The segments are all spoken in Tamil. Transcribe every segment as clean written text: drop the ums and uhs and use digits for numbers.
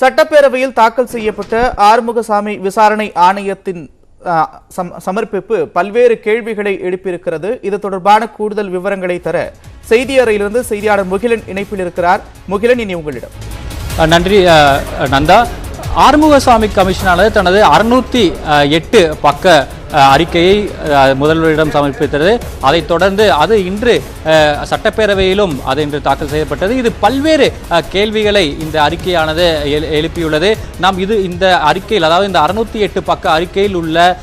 சட்டப்பேரவையில் தாக்கல் செய்யப்பட்ட ஆறுமுகசாமி விசாரணை ஆணையத்தின் சமர்ப்பிப்பு பல்வேறு கேள்விகளை எழுப்பியிருக்கிறது. இது தொடர்பான கூடுதல் விவரங்களை தர செய்தி அறையிலிருந்து செய்தியாளர் முகிலன் இணைப்பில் இருக்கிறார். முகிலன், இனி உங்களிடம். நன்றி நந்தா. ஆறுமுகசாமி கமிஷனானது தனது 608 பக்க அறிக்கையை முதல்வரிடம் சமர்ப்பித்தது. அதைத் தொடர்ந்து அது இன்று சட்டப்பேரவையிலும் அது இன்று தாக்கல் செய்யப்பட்டது. இது பல்வேறு கேள்விகளை இந்த அறிக்கையானது எழுப்பியுள்ளது. நாம் இந்த அறிக்கையில், அதாவது இந்த 608 பக்க அறிக்கையில் உள்ள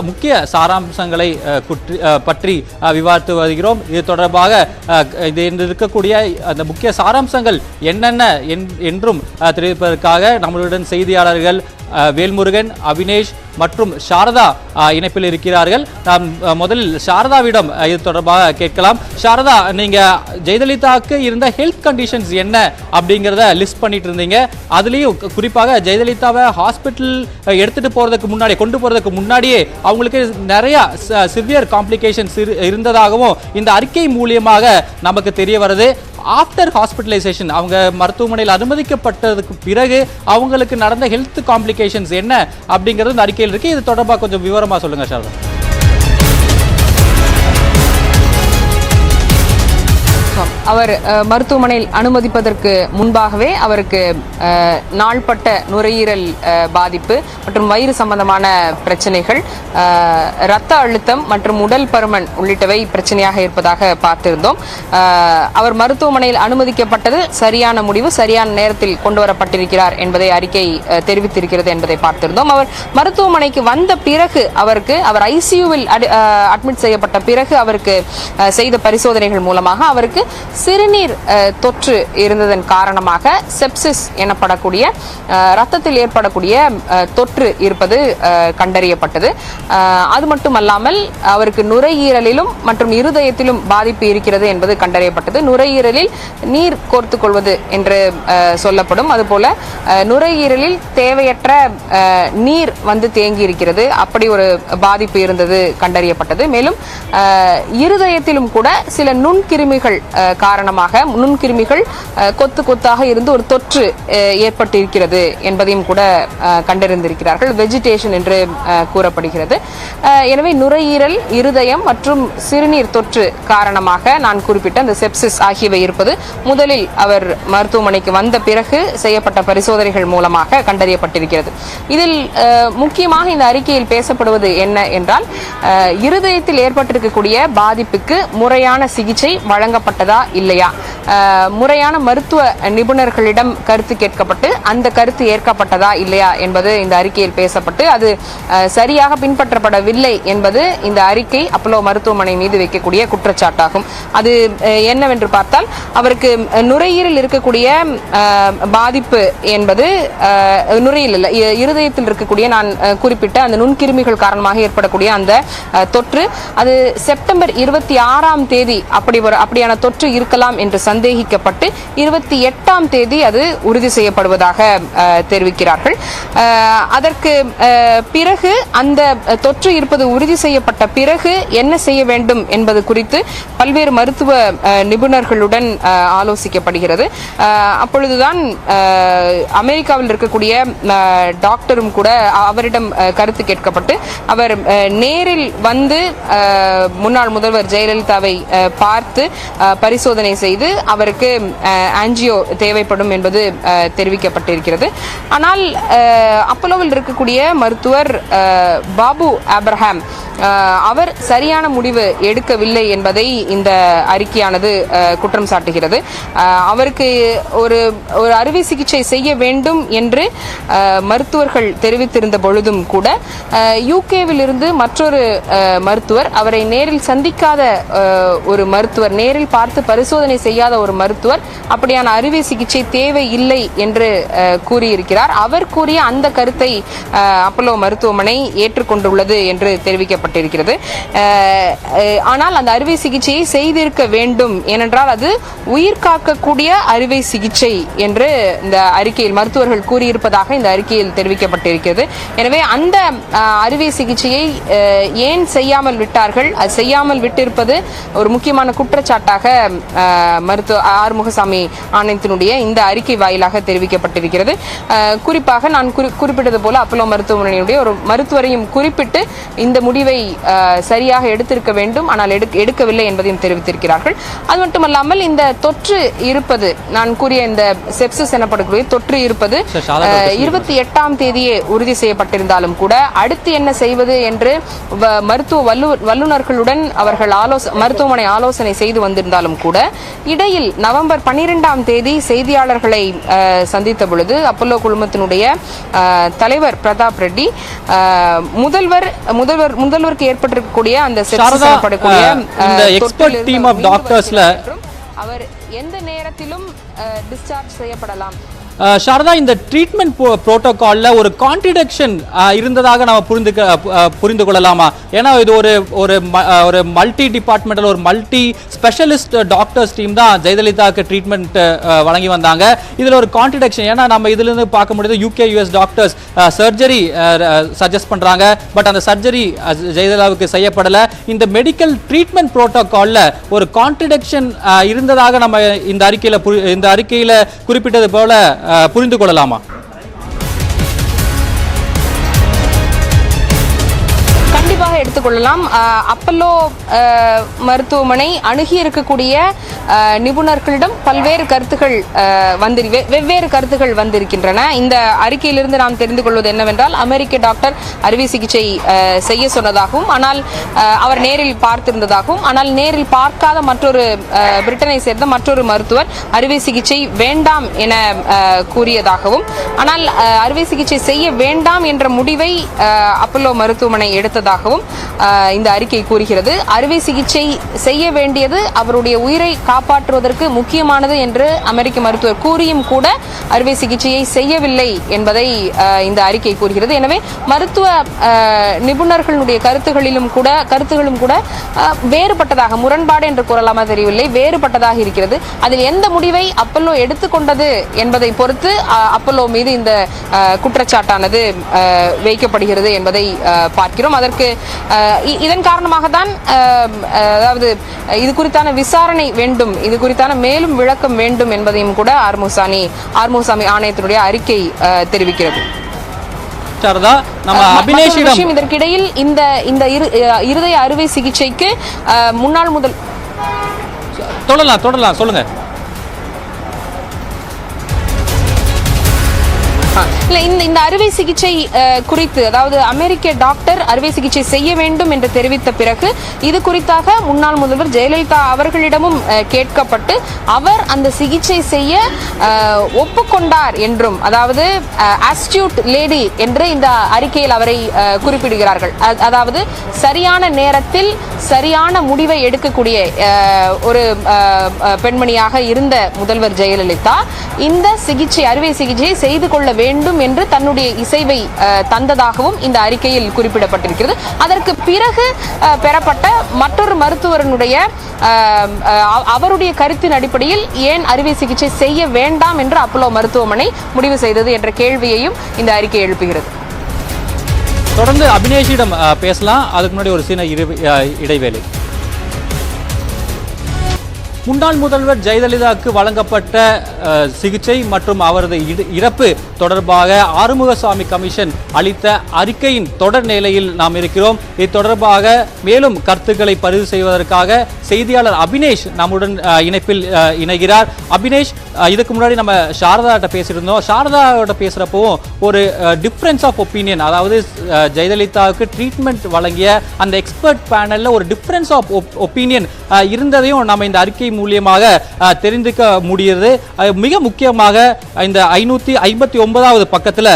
முக்கிய சாராம்சங்களை பற்றி விவாதித்து வருகிறோம். இது தொடர்பாக இருக்கக்கூடிய அந்த முக்கிய சாராம்சங்கள் என்னென்ன என்றும் தெரிவிப்பதற்காக நம்மளுடன் செய்தியாளர்கள் வேல்முருகன், அபினேஷ் மற்றும் சாரதா இணைப்பில் இருக்கிறார்கள். நாம் முதலில் சாரதாவிடம் இது தொடர்பாக கேட்கலாம். சாரதா, நீங்க ஜெயலலிதாவுக்கு இருந்த ஹெல்த் கண்டிஷன்ஸ் என்ன அப்படிங்கிறத லிஸ்ட் பண்ணிட்டு இருந்தீங்க. அதுலேயும் குறிப்பாக ஜெயலலிதாவை ஹாஸ்பிட்டல் கொண்டு போறதுக்கு முன்னாடியே அவங்களுக்கு நிறைய சிவியர் காம்ப்ளிகேஷன்ஸ் இருந்ததாகவும் இந்த அறிக்கை மூலியமாக நமக்கு தெரிய வருது. ஆஃப்டர் ஹாஸ்பிட்டலைசேஷன், அவங்க மருத்துவமனையில் அனுமதிக்கப்பட்டதுக்கு பிறகு அவங்களுக்கு நடந்த ஹெல்த் காம்ப்ளிகேஷன்ஸ் என்ன அப்படிங்கிறது இந்த அறிக்கையில் இருக்கு. இது தொடர்பாக கொஞ்சம் விவரமா சொல்லுங்க சார். அவர் மருத்துவமனையில் அனுமதிப்பதற்கு முன்பாகவே அவருக்கு நாள்பட்ட நுரையீரல் பாதிப்பு மற்றும் வயிறு சம்பந்தமான பிரச்சனைகள், இரத்த அழுத்தம் மற்றும் உடல் பருமன் உள்ளிட்டவை பிரச்சனையாக இருப்பதாக பார்த்திருந்தோம். அவர் மருத்துவமனையில் அனுமதிக்கப்பட்டது சரியான முடிவு, சரியான நேரத்தில் கொண்டு வரப்பட்டிருக்கிறார் என்பதை அறிக்கை தெரிவித்திருக்கிறது என்பதை பார்த்திருந்தோம். அவர் மருத்துவமனைக்கு வந்த பிறகு அவர் ஐசியூவில் அட்மிட் செய்யப்பட்ட பிறகு அவருக்கு செய்த பரிசோதனைகள் மூலமாக அவருக்கு சிறுநீர் தொற்று இருந்ததன் காரணமாக செப்சிஸ் எனப்படக்கூடிய இரத்தத்தில் ஏற்படக்கூடிய தொற்று இருப்பது கண்டறியப்பட்டது. அது மட்டுமல்லாமல் அவருக்கு நுரையீரலிலும் மற்றும் இருதயத்திலும் பாதிப்பு இருக்கிறது என்பது கண்டறியப்பட்டது. நுரையீரலில் நீர் கோர்த்துக் கொள்வது என்று சொல்லப்படும், அதுபோல நுரையீரலில் தேவையற்ற நீர் வந்து தேங்கி இருக்கிறது, அப்படி ஒரு பாதிப்பு இருந்தது கண்டறியப்பட்டது. மேலும் இருதயத்திலும் கூட சில நுண்கிருமிகள் காரணமாக நுண்கிருமிகள் கொத்து கொத்தாக இருந்து ஒரு தொற்று ஏற்பட்டிருக்கிறது என்பதையும் கூட கண்டறிந்திருக்கிறார்கள். வெஜிடேஷன் என்று கூறப்படுகிறது. எனவே நுரையீரல், இருதயம் மற்றும் சிறுநீர் தொற்று காரணமாக நான் குறிப்பிட்ட அந்த செப்சிஸ் ஆகியவை இருப்பது முதலில் அவர் மருத்துவமனைக்கு வந்த பிறகு செய்யப்பட்ட பரிசோதனைகள் மூலமாக கண்டறியப்பட்டிருக்கிறது. இதில் முக்கியமாக இந்த அறிக்கையில் பேசப்படுவது என்ன என்றால், இருதயத்தில் ஏற்பட்டிருக்கக்கூடிய பாதிப்புக்கு முறையான சிகிச்சை வழங்கப்பட்டதா இல்லையா, முறையான மருத்துவ நிபுணர்களிடம் கருத்து கேட்கப்பட்டு அந்த கருத்து ஏற்கப்பட்டதா இல்லையா என்பது இந்த அறிக்கையில் பேசப்பட்டு அது சரியாக பின்பற்றப்படவில்லை என்பது இந்த அறிக்கை அப்போலோ மருத்துவமனை மீது வைக்கக்கூடிய குற்றச்சாட்டாகும். அது என்னவென்று பார்த்தால், அவருக்கு நுரையீரலில் இருக்கக்கூடிய பாதிப்பு என்பது நுரையீரல் இருதயத்தில் இருக்கக்கூடிய நான் குறிப்பிட்ட அந்த நுண்கிருமிகள் காரணமாக ஏற்படக்கூடிய அந்த தொற்று அது செப்டம்பர் 26ஆம் தேதி அப்படியான தொற்று இருக்கலாம் என்று சந்தேகிக்கப்பட்டு 28ஆம் தேதி அது உறுதி செய்யப்படுவதாக தெரிவிக்கிறார்கள். அதற்கு பிறகு அந்த தொற்று இருப்பது உறுதி செய்யப்பட்ட பிறகு என்ன செய்ய வேண்டும் என்பது குறித்து பல்வேறு மருத்துவ நிபுணர்களுடன் ஆலோசிக்கப்படுகிறது. அப்பொழுதுதான் அமெரிக்காவில் இருக்கக்கூடிய டாக்டரும் கூட அவரிடம் கருத்து கேட்கப்பட்டு அவர் நேரில் வந்து முன்னாள் முதல்வர் ஜெயலலிதாவை பார்த்து பரிசோதனை செய்து அவருக்கு ஆஞ்சியோ தேவைப்படும் என்பது தெரிவிக்கப்பட்டிருக்கிறது. ஆனால் அப்போலோவில் இருக்கக்கூடிய மருத்துவர் பாபு ஆப்ரஹாம் அவர் சரியான முடிவு எடுக்கவில்லை என்பதை இந்த அறிக்கையானது குற்றம் சாட்டுகிறது. அவருக்கு ஒரு அறுவை சிகிச்சை செய்ய வேண்டும் என்று மருத்துவர்கள் தெரிவித்திருந்த பொழுதும் கூட யூகேவில் இருந்து மற்றொரு மருத்துவர், அவரை நேரில் சந்திக்காத ஒரு மருத்துவர், நேரில் பார்த்து பரிசோதனை செய்யாத ஒரு மருத்துவர் அப்படியான அறுவை சிகிச்சை தேவை இல்லை என்று கூறியிருக்கிறார். அவர் கூறிய அந்த கருத்தை அப்போலோ மருத்துவமனை ஏற்றுக்கொண்டுள்ளது என்று தெரிவிக்கப்பட்டிருக்கிறது. ஆனால் அந்த அறுவை சிகிச்சையை செய்திருக்க வேண்டும், ஏனென்றால் அது உயிர் காக்கக்கூடிய அறுவை சிகிச்சை என்று இந்த அறிக்கையில் மருத்துவர்கள் கூறியிருப்பதாக இந்த அறிக்கையில் தெரிவிக்கப்பட்டிருக்கிறது. எனவே அந்த அறுவை சிகிச்சையை ஏன் செய்யாமல் விட்டார்கள், அது செய்யாமல் விட்டிருப்பது ஒரு முக்கியமான குற்றச்சாட்டாக மருத்துவ ஆறுமுகசாமி ஆணையத்தினுடைய இந்த அறிக்கை வாயிலாக தெரிவிக்கப்பட்டிருக்கிறது. குறிப்பாக நான் குறிப்பிட்டது போல அப்பல்லோ மருத்துவமனையுடைய ஒரு மருத்துவரையும் குறிப்பிட்டு இந்த முடிவை சரியாக எடுத்திருக்க வேண்டும், ஆனால் எடுக்கவில்லை என்பதையும் தெரிவித்திருக்கிறார்கள். அது மட்டுமல்லாமல் இந்த தொற்று இருப்பது, நான் கூறிய இந்த செப்சிஸ் எனப்படக்கூடிய தொற்று இருப்பது 28ஆம் தேதியே உறுதி செய்யப்பட்டிருந்தாலும் கூட அடுத்து என்ன செய்வது என்று மருத்துவ வல்லுநர்களுடன் அவர்கள் மருத்துவமனை ஆலோசனை செய்து வந்திருந்தாலும் கூட இடையில் நவம்பர் 12ஆம் தேதி செய்தியாளர்களை சந்தித்த பொழுது அப்பல்லோ குழுமத்தினுடைய தலைவர் பிரதாப் ரெட்டி முதல்வருக்கு ஏற்பட்டிருக்கக்கூடிய அந்த அவர் எந்த நேரத்திலும் டிஸ்சார்ஜ் செய்யப்படலாம். சாரதா, இந்த ட்ரீட்மெண்ட் புரோட்டோகால்ல ஒரு கான்ட்ரடிக்ஷன் இருந்ததாக நம்ம புரிந்து கொள்ளலாமா? ஏன்னா இது ஒரு மல்டி டிபார்ட்மெண்டல், ஒரு மல்டி ஸ்பெஷலிஸ்ட் டாக்டர்ஸ் டீம் தான் ஜெயலலிதாவுக்கு ட்ரீட்மெண்ட் வழங்கி வந்தாங்க. இதுல ஒரு கான்ட்ரடிக்ஷன், ஏன்னா நம்ம இதுல இருந்து பார்க்க முடியுது UK US doctors surgery suggest பண்றாங்க, பட் அந்த சர்ஜரி ஜெயலலிதாவுக்கு செய்யப்படல. இந்த மெடிக்கல் ட்ரீட்மெண்ட் புரோட்டோகால்ல ஒரு கான்ட்ரடிக்ஷன் இருந்ததாக நம்ம இந்த அறிக்கையில குறிப்பிட்டது போல புரிந்து கொள்ளலாமா? கண்டிப்பாக எடுத்துக்கொள்ளலாம். அப்பல்லோ மருத்துவமனை அணுகி இருக்கக்கூடிய நிபுணர்களிடம் பல்வேறு கருத்துகள் வெவ்வேறு கருத்துகள் வந்திருக்கின்றன. இந்த அறிக்கையிலிருந்து நாம் தெரிந்து கொள்வது என்னவென்றால், அமெரிக்க டாக்டர் அறுவை சிகிச்சை செய்ய சொன்னதாகவும், ஆனால் அவர் நேரில் பார்த்திருந்ததாகவும், ஆனால் நேரில் பார்க்காத மற்றொரு பிரிட்டனை சேர்ந்த மற்றொரு மருத்துவர் அறுவை சிகிச்சை வேண்டாம் என கூறியதாகவும், ஆனால் அறுவை சிகிச்சை செய்ய வேண்டாம் என்ற முடிவை அப்பல்லோ மருத்துவமனை எடுத்ததாகவும் இந்த அறிக்கை கூறுகிறது. அறுவை சிகிச்சை செய்ய வேண்டியது அவருடைய உயிரை காப்பாற்றுவதற்கு முக்கியமானது என்று அமெரிக்க மருத்துவர் கூறியும் கூட அறுவை சிகிச்சையை செய்யவில்லை என்பதை இந்த அறிக்கை கூறுகிறது. எனவே மருத்துவ நிபுணர்களுடைய கருத்துகளும் கூட வேறுபட்டதாக, முரண்பாடு என்று கூறலாமா தெரியவில்லை, வேறுபட்டதாக இருக்கிறது. அதில் எந்த முடிவை அப்பல்லோ எடுத்துக்கொண்டது என்பதை பொறுத்து அப்பல்லோ மீது இந்த குற்றச்சாட்டானது வைக்கப்படுகிறது என்பதை பார்க்கிறோம். இதன் காரணமாக தான் அதாவது இது குறித்தான விசாரணை வேண்டும், இது குறித்தான மேலும் விளக்கம் வேண்டும் என்பதையும் கூட ஆறுமுகசாமி ஆணையத்தினுடைய அறிக்கை தெரிவிக்கிறது. இதற்கிடையில் இந்த இருதய அறுவை சிகிச்சைக்கு முன்னாள் தொடரலாம் சொல்லுங்க. இந்த அறுவை சிகிச்சை குறித்து, அதாவது அமெரிக்க டாக்டர் அறுவை சிகிச்சை செய்ய வேண்டும் என்று தெரிவித்த பிறகு இது குறித்தாக முன்னாள் முதல்வர் ஜெயலலிதா அவர்களிடமும் கேட்கப்பட்டு அவர் அந்த சிகிச்சை செய்ய ஒப்புக்கொண்டார் என்றும், அதாவது அஸ்டியூட் லேடி என்று இந்த அறிக்கையில் அவரை குறிப்பிடுகிறார்கள். அதாவது சரியான நேரத்தில் சரியான முடிவை எடுக்கக்கூடிய ஒரு பெண்மணியாக இருந்த முதல்வர் ஜெயலலிதா இந்த அறுவை சிகிச்சையை செய்து கொள்ள வேண்டும் என்று தன்னுடைய இசைவை தந்ததாகவும் இந்த அறிக்கையில் குறிப்பிடப்பட்டிருக்கிறது. அதற்கு பிறகு பெறப்பட்ட மற்றொரு மருத்துவருடைய அவருடைய கருத்தின் அடிப்படையில் ஏன் அறுவை சிகிச்சை செய்ய வேண்டாம் என்று அப்பல்லோ மருத்துவமனை முடிவு செய்தது என்ற கேள்வியையும் இந்த அறிக்கை எழுப்புகிறது. தொடர்ந்து அபினேஷிடம் பேசலாம். அதுக்கு முன்னாடி ஒரு சின்ன இடைவேளை. முன்னாள் முதல்வர் ஜெயலலிதாவுக்கு வழங்கப்பட்ட சிகிச்சை மற்றும் அவரது இறப்பு தொடர்பாக ஆறுமுகசாமி கமிஷன் அளித்த அறிக்கையின் தொடர் நிலையில் நாம் இருக்கிறோம். இது தொடர்பாக மேலும் கருத்துக்களை பதிவு செய்வதற்காக செய்தியாளர் அபினேஷ் நம்முடன் இணைப்பில் இணைகிறார். அபினேஷ், இதுக்கு முன்னாடி நம்ம சாரதாட்ட பேசியிருந்தோம். சாரதாவோட பேசுகிறப்போ ஒரு டிஃப்ரென்ஸ் ஆஃப் ஒப்பீனியன், அதாவது ஜெயலலிதாவுக்கு ட்ரீட்மெண்ட் வழங்கிய அந்த எக்ஸ்பர்ட் பேனலில் ஒரு டிஃப்ரென்ஸ் ஆஃப் ஒப்பீனியன் இருந்ததையும் நம்ம இந்த அறிக்கை மூலியமாக தெரிந்துக்க முடிகிறது. மிக முக்கியமாக இந்த 559வது பக்கத்தில்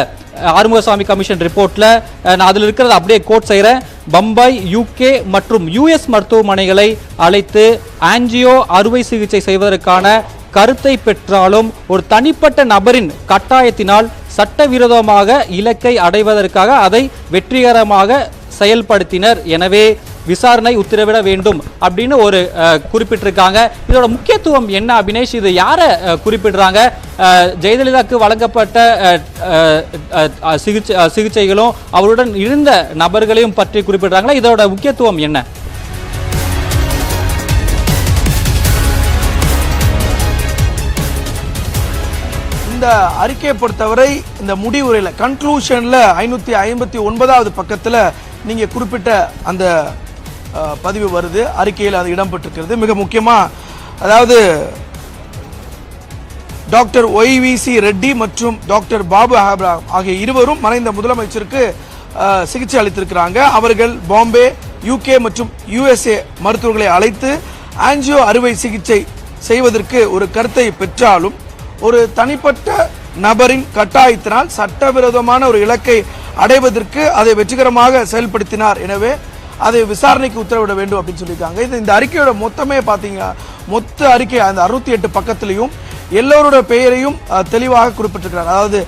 ஆறுமுகசாமி கமிஷன் ரிப்போர்ட்ல நான் அதில் இருக்கிறத அப்படியே கோட் செய்கிறேன். பம்பாய், UK மற்றும் US மருத்துவமனைகளை அழைத்து ஆன்ஜியோ அறுவை சிகிச்சை செய்வதற்கான கருத்தை பெற்றாலும் ஒரு தனிப்பட்ட நபரின் கட்டாயத்தினால் சட்டவிரோதமாக இலக்கை அடைவதற்காக அதை வெற்றிகரமாக செயல்படுத்தினர். எனவே விசாரணை உத்தரவிட வேண்டும் அப்படின்னு ஒரு குறிப்பிட்டிருக்காங்க. இதோட முக்கியத்துவம் என்ன அபினேஷ்? இது யாரை குறிப்பிடுறாங்க? ஜெயலலிதாவுக்கு வழங்கப்பட்ட சிகிச்சைகளும் அவருடன் இருந்த நபர்களையும் பற்றி குறிப்பிடுறாங்களா? இதோட முக்கியத்துவம் என்ன? இந்த அறிக்கையை பொறுத்தவரை இந்த முடிவுரையில் கன்க்ளூஷனில் 559வது பக்கத்தில் நீங்கள் குறிப்பிட்ட அந்த பதிவு வருது, அறிக்கையில் அது இடம்பெற்றிருக்கிறது. மிக முக்கியமாக அதாவது டாக்டர் ஒய்விசி ரெட்டி மற்றும் டாக்டர் பாபு ஆப்ரஹாம் ஆகிய இருவரும் மறைந்த முதலமைச்சருக்கு சிகிச்சை அளித்திருக்கிறாங்க. அவர்கள் பாம்பே, யூகே மற்றும் யுஎஸ்ஏ மருத்துவர்களை அழைத்து ஆன்ஜியோ அறுவை சிகிச்சை செய்வதற்கு ஒரு கருத்தை பெற்றாலும் ஒரு தனிப்பட்ட நபரின் கட்டாயத்தினால் சட்டவிரோதமான ஒரு இலக்கை அடைவதற்கு அதை வெற்றிகரமாக செயல்படுத்தினார். எனவே அதை விசாரணைக்கு உத்தரவிட வேண்டும் அப்படின்னு சொல்லியிருக்காங்க. இந்த அறிக்கையோட மொத்தமே பார்த்தீங்கன்னா மொத்த அறிக்கை அந்த 68 பக்கத்திலையும் எல்லோரோட பெயரையும் தெளிவாக குறிப்பிட்டிருக்கிறார். அதாவது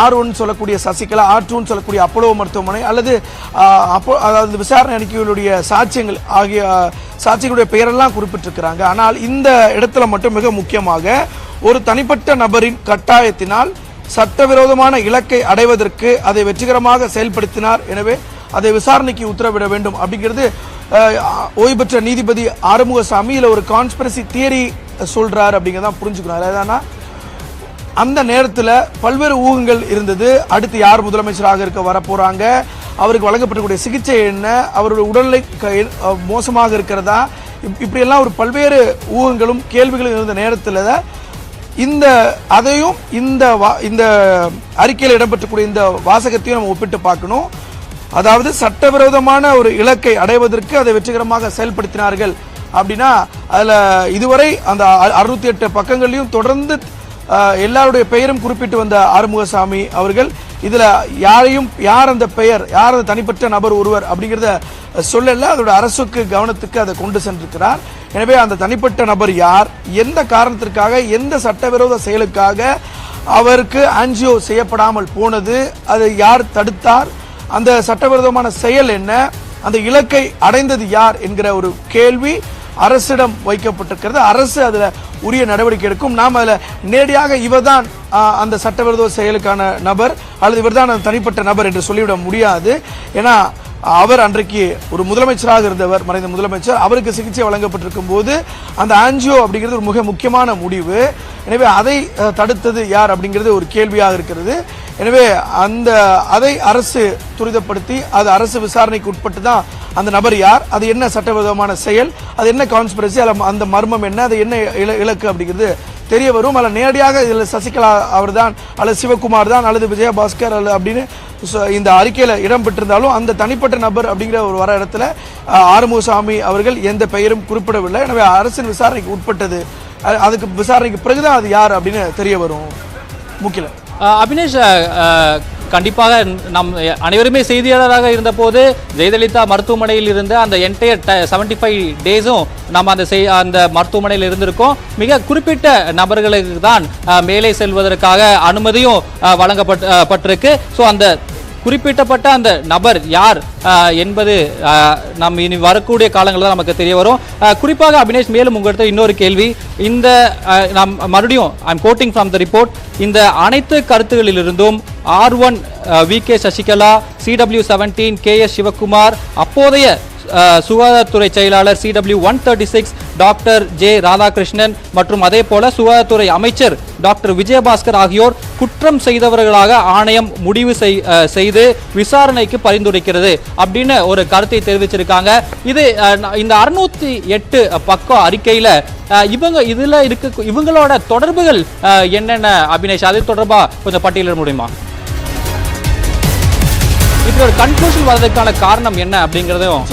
R1 சொல்லக்கூடிய சசிகலா, R2 சொல்லக்கூடிய அப்போலோ மருத்துவமனை அல்லது அதாவது விசாரணை அறிக்கைகளுடைய சாட்சியங்கள் ஆகிய சாட்சிகளுடைய பெயரெல்லாம் குறிப்பிட்டிருக்கிறாங்க. ஆனால் இந்த இடத்துல மட்டும் மிக முக்கியமாக ஒரு தனிப்பட்ட நபரின் கட்டாயத்தினால் சட்டவிரோதமான இலக்கை அடைவதற்கு அதை வெற்றிகரமாக செயல்படுத்தினார். எனவே அதை விசாரணைக்கு உத்தரவிட வேண்டும் அப்படிங்கிறது ஓய்வு பெற்ற நீதிபதி ஆறுமுகசாமி இதில் ஒரு கான்ஸ்பிரசி தியரி சொல்றார் அப்படிங்கிறதான் புரிஞ்சுக்கணும். அதாவதுனா அந்த நேரத்தில் பல்வேறு ஊகங்கள் இருந்தது. அடுத்து யார் முதலமைச்சராக இருக்க வரப்போறாங்க, அவருக்கு வழங்கப்படக்கூடிய சிகிச்சை என்ன, அவருடைய உடல்நிலை மோசமாக இருக்கிறதா, இப்படியெல்லாம் ஒரு பல்வேறு ஊகங்களும் கேள்விகளும் இருந்த நேரத்தில் இந்த அதையும் இந்த அறிக்கையில் இடம்பெற்றக்கூடிய இந்த வாசகத்தையும் நம்ம ஒப்பிட்டு பார்க்கணும். அதாவது சட்டவிரோதமான ஒரு இலக்கை அடைவதற்கு அதை வெற்றிகரமாக செயல்படுத்தினார்கள் அப்படின்னா அதில் இதுவரை அந்த 68 பக்கங்களையும் தொடர்ந்து எல்லாருடைய பெயரும் குறிப்பிட்டு வந்த ஆறுமுகசாமி அவர்கள் இதில் யார் அந்த பெயர், யார் அந்த தனிப்பட்ட நபர் ஒருவர் அப்படிங்கிறத சொல்லல, அதோட அரசுக்கு கவனத்துக்கு அதை கொண்டு சென்றிருக்கிறார். எனவே அந்த தனிப்பட்ட நபர் யார், எந்த காரணத்திற்காக, எந்த சட்டவிரோத செயலுக்காக அவருக்கு ஆன்ஜியோ செய்யப்படாமல் போனது, அதை யார் தடுத்தார், அந்த சட்டவிரோதமான செயல் என்ன, அந்த இலக்கை அடைந்தது யார் என்கிற ஒரு கேள்வி அரசிடம் வைக்கப்பட்டிருக்கிறது. அரசு அதுல உரிய நடவடிக்கை எடுக்கும். நாம் அதுல நேரடியாக இவர்தான் அந்த சட்டவிரோத செயலுக்கான நபர் அல்லது இவர்தான் அந்த தனிப்பட்ட நபர் என்று சொல்லிவிட முடியாது. ஏன்னா அவர் அன்றைக்கு ஒரு முதலமைச்சராக இருந்தவர், மறைந்த முதலமைச்சர், அவருக்கு சிகிச்சை வழங்கப்பட்டிருக்கும் போது அந்த ஆன்ஜியோ அப்படிங்கிறது ஒரு மிக முக்கியமான முடிவு. எனவே அதை தடுத்தது யார் அப்படிங்கிறது ஒரு கேள்வியாக இருக்கிறது. எனவே அதை அரசு துரிதப்படுத்தி அது அரசு விசாரணைக்கு உட்பட்டு தான் அந்த நபர் யார், அது என்ன சட்டவிரோதமான செயல், அது என்ன கான்ஸ்பிரசி, அந்த மர்மம் என்ன, அது என்ன இலக்கு அப்படிங்கிறது தெரிய வரும். அல்ல நேரடியாக இதில் சசிகலா அவர் தான் அல்லது சிவகுமார் தான் அல்லது விஜயபாஸ்கர் அல்ல அப்படின்னு இந்த அறிக்கையில் இடம் பெற்றிருந்தாலும் அந்த தனிப்பட்ட நபர் அப்படிங்கிற ஒரு வர இடத்துல ஆறுமுகசாமி அவர்கள் எந்த பெயரும் குறிப்பிடவில்லை. எனவே அரசின் விசாரணைக்கு உட்பட்டது, அதுக்கு விசாரணைக்கு பிறகுதான் அது யார் அப்படின்னு தெரிய வரும். முக்கியம் அபினேஷ், கண்டிப்பாக நம் அனைவருமே செய்தியாளராக இருந்தபோது ஜெயலலிதா மருத்துவமனையில் இருந்த அந்த என்டையர் 75 டேஸும் நம்ம அந்த மருத்துவமனையில் இருந்திருக்கோம். மிக குறிப்பிட்ட நபர்களுக்கு தான் மேலே செல்வதற்காக அனுமதியும் வழங்கப்பட்டிருக்கு. ஸோ அந்த குறிப்பிட்டப்பட்ட அந்த நபர் யார் என்பது நம் இனி வரக்கூடிய காலங்களில் தான் நமக்கு தெரிய வரும். குறிப்பாக அபினேஷ், மேலும் உங்களிடத்தில் இன்னொரு கேள்வி. இந்த நாம் மறுபடியும் I'm coating from the report, இந்த அனைத்து கருத்துகளிலிருந்தும் R1 VK Sasikala, CW17 KS Sivakumar, அப்போதைய சுகாதாரத்துறை செயலாளர் CW 136 டாக்டர் ஜே ராதாகிருஷ்ணன் மற்றும் அதே போல சுகாதாரத்துறை அமைச்சர் டாக்டர் விஜயபாஸ்கர் ஆகியோர் குற்றம் செய்தவர்களாக ஆணையம் முடிவு செய்து விசாரணைக்கு பரிந்துரைக்கிறது அப்படின்னு ஒரு கருத்தை தெரிவிச்சிருக்காங்க. இது இந்த 608 பக்கம் அறிக்கையில இவங்களோட தொடர்புகள் என்னென்ன அபினேஷ், அது தொடர்பா கொஞ்சம் பட்டியலிட முடியுமா? இப்படி ஒரு கன்க்ளூஷன் வரதுக்கான காரணம் என்ன அப்படிங்கறதையும்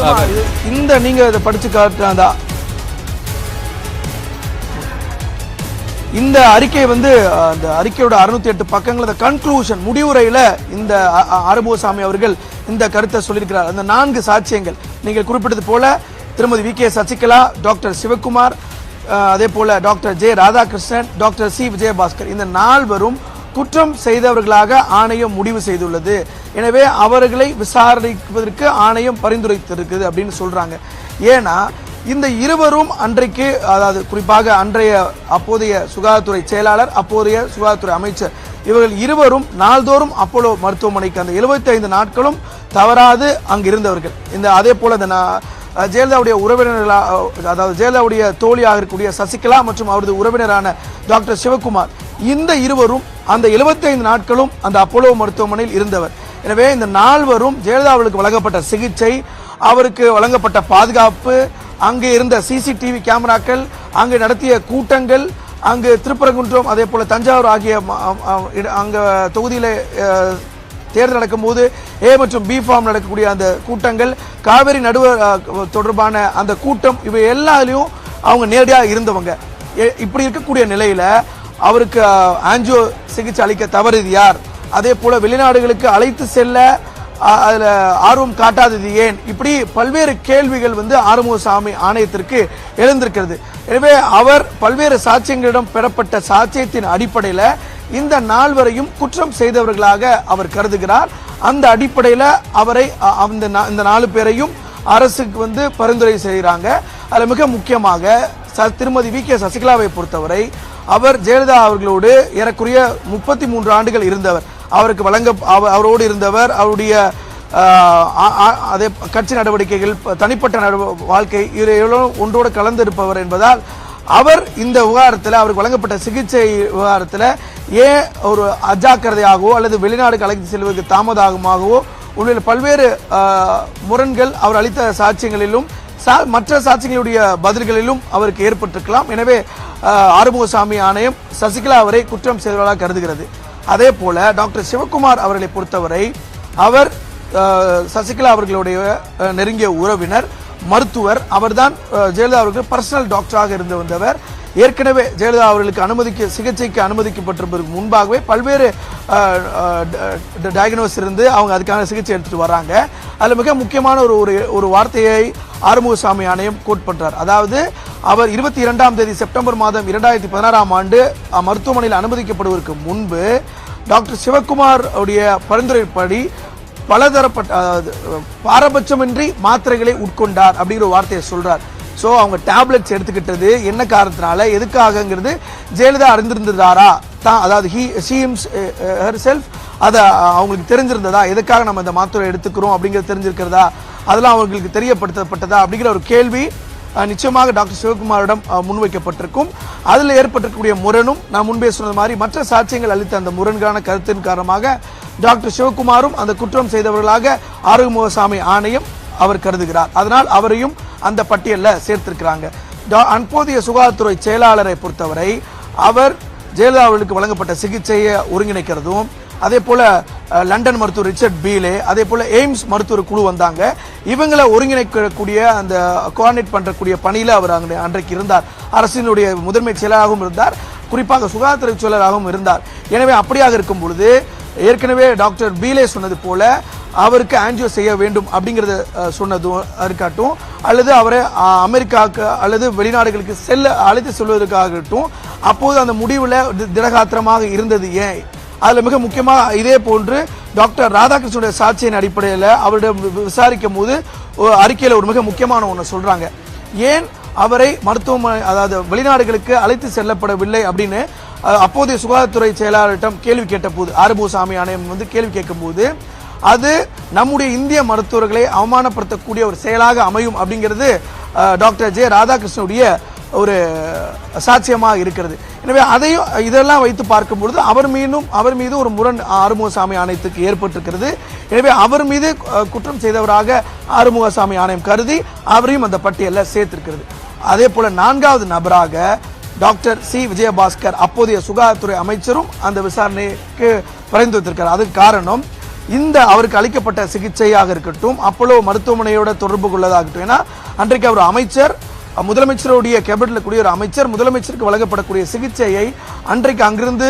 இந்த நீங்க இதை படிச்சு காட்டுறா இந்த அறிக்கை அந்த அறிக்கையோட 608 பக்கங்கள் கன்க்ளூஷன் முடிவுரையில இந்த ஆறுமுகசாமி அவர்கள் இந்த கருத்தை சொல்லியிருக்கிறார். அந்த 4 சாட்சியங்கள் நீங்கள் குறிப்பிட்டது போல திருமதி VK சசிகலா, டாக்டர் சிவகுமார், அதே போல doctor J Radhakrishnan, doctor C Vijayabaskar, இந்த 4 குற்றம் செய்தவர்களாக ஆணையம் முடிவு செய்துள்ளது. எனவே அவர்களை விசாரிப்பதற்கு ஆணையம் பரிந்துரைத்திருக்குது அப்படின்னு சொல்றாங்க. ஏன்னா இந்த இருவரும் அன்றைக்கு, அதாவது குறிப்பாக அப்போதைய சுகாதாரத்துறை செயலாளர், அப்போதைய சுகாதாரத்துறை அமைச்சர், இவர்கள் இருவரும் நாள்தோறும் அப்போலோ மருத்துவமனைக்கு அந்த 75 நாட்களும் தவறாது அங்கு இருந்தவர்கள். அதே போல ஜெயலலிதாவுடைய உறவினர்களாக, அதாவது ஜெயலலிதாவுடைய தோழியாக இருக்கக்கூடிய சசிகலா மற்றும் அவரது உறவினரான டாக்டர் சிவகுமார் இந்த இருவரும் அந்த 75 நாட்களும் அந்த அப்போலோ மருத்துவமனையில் இருந்தவர். எனவே இந்த நால்வரும் ஜெயலலிதா அவர்களுக்கு வழங்கப்பட்ட சிகிச்சை, அவருக்கு வழங்கப்பட்ட பாதுகாப்பு, அங்கே இருந்த சிசிடிவி கேமராக்கள், அங்கு நடத்திய கூட்டங்கள், அங்கு திருப்பரங்குன்றம் அதே போல தஞ்சாவூர் ஆகிய அங்க தொகுதியில தேர்தல் நடக்கும்போது ஏ மற்றும் பி ஃபார்ம் நடக்கக்கூடிய அந்த கூட்டங்கள், காவிரி நடுவர் தொடர்பான அந்த கூட்டம், இவை எல்லாத்திலையும் அவங்க நேரடியாக இருந்தவங்க. இப்படி இருக்கக்கூடிய நிலையில அவருக்கு ஆன்ஜியோ சிகிச்சை அளிக்க தவறியது யார்? அதே போல வெளிநாடுகளுக்கு அழைத்து செல்ல அதுல ஆர்வம் காட்டாதது ஏன்? இப்படி பல்வேறு கேள்விகள் ஆறுமுகசாமி ஆணையத்திற்கு எழுந்திருக்கிறது. எனவே அவர் பல்வேறு சாட்சியங்களிடம் பெறப்பட்ட சாட்சியத்தின் அடிப்படையில் இந்த நால்வரையும் குற்றம் செய்தவர்களாக அவர் கருதுகிறார். அந்த அடிப்படையில் அவரை இந்த 4 பேரையும் அரசுக்கு பரிந்துரை செய்கிறாங்க. அதில் மிக முக்கியமாக திருமதி வி கே சசிகலாவை பொறுத்தவரை அவர் ஜெயலலிதா அவர்களோடு ஏறக்குறைய 33 ஆண்டுகள் இருந்தவர். அவரோடு இருந்தவர், அவருடைய அதே கட்சி நடவடிக்கைகள், தனிப்பட்ட வாழ்க்கை ஒன்றோடு கலந்திருப்பவர் என்பதால் அவர் இந்த விவகாரத்தில் அவருக்கு வழங்கப்பட்ட சிகிச்சை விவகாரத்தில் ஏன் ஒரு அஜாக்கிரதையாகவோ அல்லது வெளிநாடுக்கு அழைத்து செல்வதற்கு தாமதமாகவோ உள்ள பல்வேறு முரண்கள் அவர் அளித்த சாட்சியங்களிலும் மற்ற சாட்சிகளுடைய பதில்களிலும் அவருக்கு ஏற்பட்டிருக்கலாம். எனவே ஆறுமுகசாமி ஆணையம் சசிகலா அவரை குற்றம் செய்தவர்களாக கருதுகிறது. அதே போல டாக்டர் சிவகுமார் அவர்களை பொறுத்தவரை அவர் சசிகலா அவர்களுடைய நெருங்கிய உறவினர், மருத்துவர். அவர்தான் ஜெயலலிதா அவர்களுக்கு பர்சனல் டாக்டராக இருந்து வந்தவர். ஏற்கனவே ஜெயலலிதா அவர்களுக்கு சிகிச்சைக்கு அனுமதிக்கப்பட்டிருப்பதற்கு முன்பாகவே பல்வேறு டயக்னோஸ் இருந்து அவங்க அதுக்கான சிகிச்சை எடுத்துட்டு வராங்க. அதுல மிக முக்கியமான ஒரு வார்த்தையை ஆறுமுகசாமி ஆணையம் கோட் பண்றார். அதாவது அவர் 22ஆம் தேதி செப்டம்பர் மாதம் 2016ஆம் ஆண்டு மருத்துவமனையில் அனுமதிக்கப்படுவதற்கு முன்பு டாக்டர் சிவகுமார் உடைய பரிந்துரைப்படி பலதரப்பட்ட பாரபட்சமின்றி மாத்திரைகளை உட்கொண்டார் அப்படிங்கிற வார்த்தையை சொல்றார். ஸோ அவங்க டேப்லெட்ஸ் எடுத்துக்கிட்டது என்ன காரணத்தினால, எதுக்காகங்கிறது ஜெயலலிதா அறிந்திருந்தாரா தான், அதாவது ஹெர்செல்ஃப் அதை அவங்களுக்கு தெரிஞ்சிருந்ததா, எதுக்காக நம்ம இந்த மாத்திரை எடுத்துக்கிறோம் அப்படிங்கிறது தெரிஞ்சிருக்கிறதா, அதெல்லாம் அவர்களுக்கு தெரியப்படுத்தப்பட்டதா அப்படிங்கிற ஒரு கேள்வி நிச்சயமாக டாக்டர் சிவகுமாரிடம் முன்வைக்கப்பட்டிருக்கும். அதில் ஏற்பட்டிருக்கக்கூடிய முரணும் நான் முன்பே சொன்னது மாதிரி மற்ற சாட்சியங்கள் அளித்த அந்த முரண்கான கருத்தின் காரணமாக டாக்டர் சிவகுமாரும் அந்த குற்றம் செய்தவர்களாக ஆறுமுகசாமி ஆணையம் அவர் கருதுகிறார். அதனால் அவரையும் அந்த பட்டியலில் சேர்த்திருக்கிறாங்க. அப்போதைய சுகாதாரத்துறை செயலாளரை பொறுத்தவரை அவர் ஜெயலலிதா அவர்களுக்கு வழங்கப்பட்ட சிகிச்சையை ஒருங்கிணைக்கிறதும், அதே போல லண்டன் மருத்துவர் ரிச்சர்ட் பீலே, அதே போல எய்ம்ஸ் மருத்துவர் குழு வந்தாங்க. இவங்களை ஒருங்கிணைக்கக்கூடிய அந்த கோஆர்டினேட் பண்றக்கூடிய பணியில அவர் அன்றைக்கு இருந்தார். அரசினுடைய முதன்மை செயலராகவும் இருந்தார், குறிப்பாக சுகாதாரத்துறை செயலராகவும் இருந்தார். எனவே அப்படியாக இருக்கும் பொழுது ஏற்கனவே டாக்டர் பீலே சொன்னது போல அவருக்கு ஆன்ஜியோ செய்ய வேண்டும் அப்படிங்கறத சொன்னதும் இருக்கட்டும், அல்லது அவரை அமெரிக்காவுக்கு அல்லது வெளிநாடுகளுக்கு அழைத்து செல்வதற்காகட்டும், அப்போது அந்த முடிவுல திடகாத்திரமாக இருந்தது ஏன்? அதுல மிக முக்கியமாக இதே போன்று டாக்டர் ராதாகிருஷ்ணனுடைய சாட்சியின் அடிப்படையில் அவரிடம் விசாரிக்கும் போது அறிக்கையில் ஒரு மிக முக்கியமான ஒன்று சொல்றாங்க. ஏன் அவரை மருத்துவமனை அதாவது வெளிநாடுகளுக்கு அழைத்து செல்லப்படவில்லை அப்படின்னு அப்போதைய சுகாதாரத்துறை செயலாளரிடம் கேள்வி கேட்ட போது, ஆறுமுகசாமி ஆணையம் கேள்வி கேட்கும் போது, அது நம்முடைய இந்திய மருத்துவர்களை அவமானப்படுத்தக்கூடிய ஒரு செயலாக அமையும் அப்படிங்கிறது டாக்டர் ஜே ராதாகிருஷ்ணனுடைய ஒரு சாட்சியமாக இருக்கிறது. எனவே அதையும் இதெல்லாம் வைத்து பார்க்கும் பொழுது அவர் மீது ஒரு முரண் ஆறுமுகசாமி ஆணையத்துக்கு ஏற்பட்டிருக்கிறது. எனவே அவர் மீது குற்றம் செய்தவராக ஆறுமுகசாமி ஆணையம் கருதி அவரையும் அந்த பட்டியலில் சேர்த்திருக்கிறது. அதே போல 4வது நபராக டாக்டர் சி விஜயபாஸ்கர் அப்போதைய சுகாதாரத்துறை அமைச்சரும் அந்த விசாரணைக்கு பரிந்துரைத்திருக்கிறார். அதுக்கு காரணம் அவருக்கு அளிக்கப்பட்ட சிகிச்சையாக இருக்கட்டும், அப்போலோ மருத்துவமனையோட தொடர்பு கொள்ளதாகட்டும். ஏன்னா அன்றைக்கு அவர் அமைச்சர், முதலமைச்சருடைய கேபினட்ல கூடிய ஒரு அமைச்சர், முதலமைச்சருக்கு வழங்கப்படக்கூடிய சிகிச்சையை அன்றைக்கு அங்கிருந்து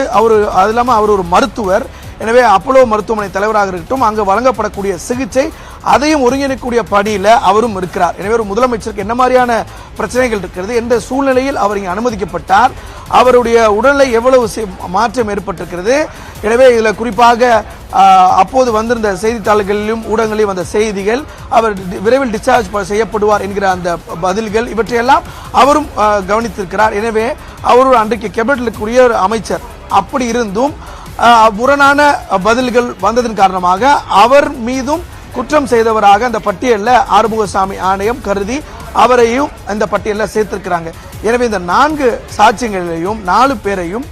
அது இல்லாமல் அவர் ஒரு மருத்துவர். எனவே அப்போலோ மருத்துவமனை தலைவராக இருக்கட்டும், அங்கு வழங்கப்படக்கூடிய சிகிச்சை அதையும் ஒருங்கிணைக்கக்கூடிய பணியில் அவரும் இருக்கிறார். எனவே ஒரு முதலமைச்சருக்கு என்ன மாதிரியான பிரச்சனைகள் இருக்கிறது, எந்த சூழ்நிலையில் அவர் இங்கே அனுமதிக்கப்பட்டார், அவருடைய உடலை எவ்வளவு மாற்றம் ஏற்பட்டிருக்கிறது. எனவே இதில் குறிப்பாக அப்போது வந்திருந்த செய்தித்தாள்களிலும் ஊடகங்களிலும் வந்த செய்திகள், அவர் விரைவில் டிஸ்சார்ஜ் செய்யப்படுவார் என்கிற அந்த பதில்கள், இவற்றையெல்லாம் அவரும் கவனித்திருக்கிறார். எனவே அவரோட அன்றைக்கு கேபினட்ல கூடிய ஒரு அமைச்சர். அப்படி இருந்தும் முரணான பதில்கள் வந்ததன் காரணமாக அவர் மீதும் குற்றம் செய்தவராக அந்த பட்டியலில் ஆறுமுகசாமி ஆணையம் கருதி அவரையும் அந்த பட்டியலில் சேர்த்திருக்கிறாங்க. எனவே இந்த 4 சாட்சியங்களையும் 4 பேரையும்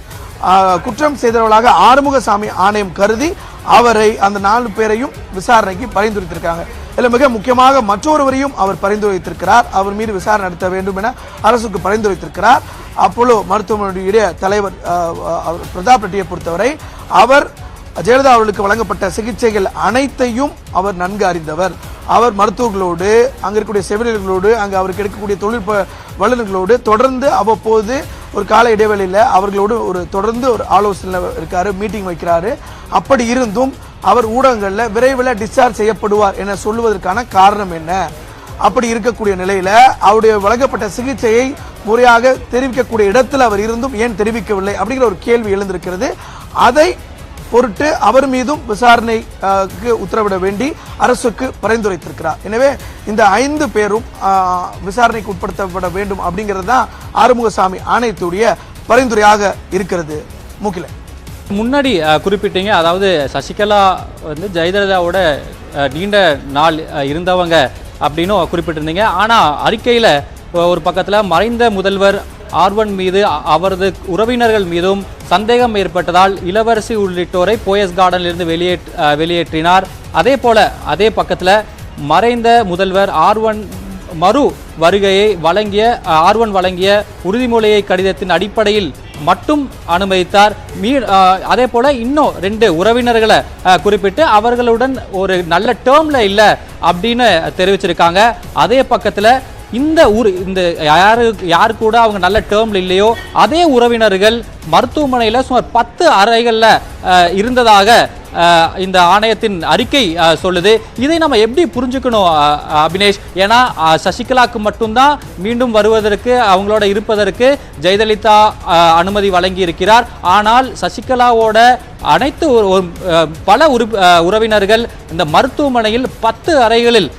குற்றம் செய்தவர்களாக ஆறுமுகசாமி ஆணையம் கருதி அவரை அந்த 4 பேரையும் விசாரணைக்கு பரிந்துரைத்திருக்காங்க. இதில் மிக முக்கியமாக மற்றொருவரையும் அவர் பரிந்துரைத்திருக்கிறார். அவர் மீது விசாரணை நடத்த வேண்டும் என அரசுக்கு பரிந்துரைத்திருக்கிறார். அப்போலோ மருத்துவமனையுடைய தலைவர் பிரதாப் ரெட்டியை பொறுத்தவரை அவர் ஜெயலலிதா அவர்களுக்கு வழங்கப்பட்ட சிகிச்சைகள் அனைத்தையும் அவர் நன்கு அறிந்தவர். அவர் மருத்துவர்களோடு, அங்கே இருக்கக்கூடிய செவிலியர்களோடு, அங்கே அவருக்கு எடுக்கக்கூடிய தொழில்நுட்ப வல்லுநர்களோடு தொடர்ந்து அவ்வப்போது ஒரு கால இடைவெளியில் அவர்களோடு தொடர்ந்து ஒரு ஆலோசனை இருக்காரு, மீட்டிங் வைக்கிறாரு. அப்படி இருந்தும் அவர் ஊடகங்களில் விரைவில் டிஸ்சார்ஜ் செய்யப்படுவார் என சொல்லுவதற்கான காரணம் என்ன? அப்படி இருக்கக்கூடிய நிலையில அவருடைய வழங்கப்பட்ட சிகிச்சையை முறையாக தெரிவிக்கக்கூடிய இடத்தில் அவர் இருந்தும் ஏன் தெரிவிக்கவில்லை அப்படிங்கிற ஒரு கேள்வி எழுந்திருக்கிறது. அதை பொருட்டு அவர் மீதும் விசாரணைக்கு உத்தரவிட வேண்டி அரசுக்கு பரிந்துரைத்திருக்கிறார். எனவே இந்த 5 பேரும் விசாரணைக்கு உட்படுத்தப்பட வேண்டும் அப்படிங்கிறது தான் ஆறுமுகசாமி ஆணையத்துடைய பரிந்துரையாக இருக்கிறது. முகில முன்னாடி குறிப்பிட்டீங்க, அதாவது சசிகலா வந்து ஜெயலலிதாவோட நீண்ட நாள் இருந்தவங்க அப்படின்னு குறிப்பிட்டிருந்தீங்க. ஆனால் அறிக்கையில் ஒரு பக்கத்தில் மறைந்த முதல்வர் ஆர்வன் மீது அவரது உறவினர்கள் மீதும் சந்தேகம் ஏற்பட்டதால் இளவரசி உள்ளிட்டோரை போயஸ் கார்டனிலிருந்து வெளியேற்றினார். அதே பக்கத்தில் மறைந்த முதல்வர் ஆர்வன் மறு வருகையை ஆர்வன் வழங்கிய உறுதிமொழியை கடிதத்தின் அடிப்படையில் மட்டும் அனுமதித்தார். அதே போல இன்னும் 2 உறவினர்களை குறிப்பிட்டு அவர்களுடன் ஒரு நல்ல டேர்ம்ல இல்லை அப்படின்னு தெரிவிச்சிருக்காங்க. அதே பக்கத்தில் இந்த யாரு கூட அவங்க நல்ல டேர்ம்ல இல்லையோ அதே உறவினர்கள் மருத்துவமனையில் சுமார் 10 அறைகள்ல இருந்ததாக இந்த ஆணையத்தின் அறிக்கை சொல்லுது. இதை நம்ம எப்படி புரிஞ்சுக்கணும் அபினேஷ்? ஏன்னா சசிகலாக்கு மட்டும்தான் மீண்டும் வருவதற்கு, அவங்களோட இருப்பதற்கு ஜெயலலிதா அனுமதி வழங்கி இருக்கிறார். ஆனால் சசிகலாவோட அனைத்து பல உறவினர்கள் இந்த மருத்துவமனையில் 10 அறைகளில்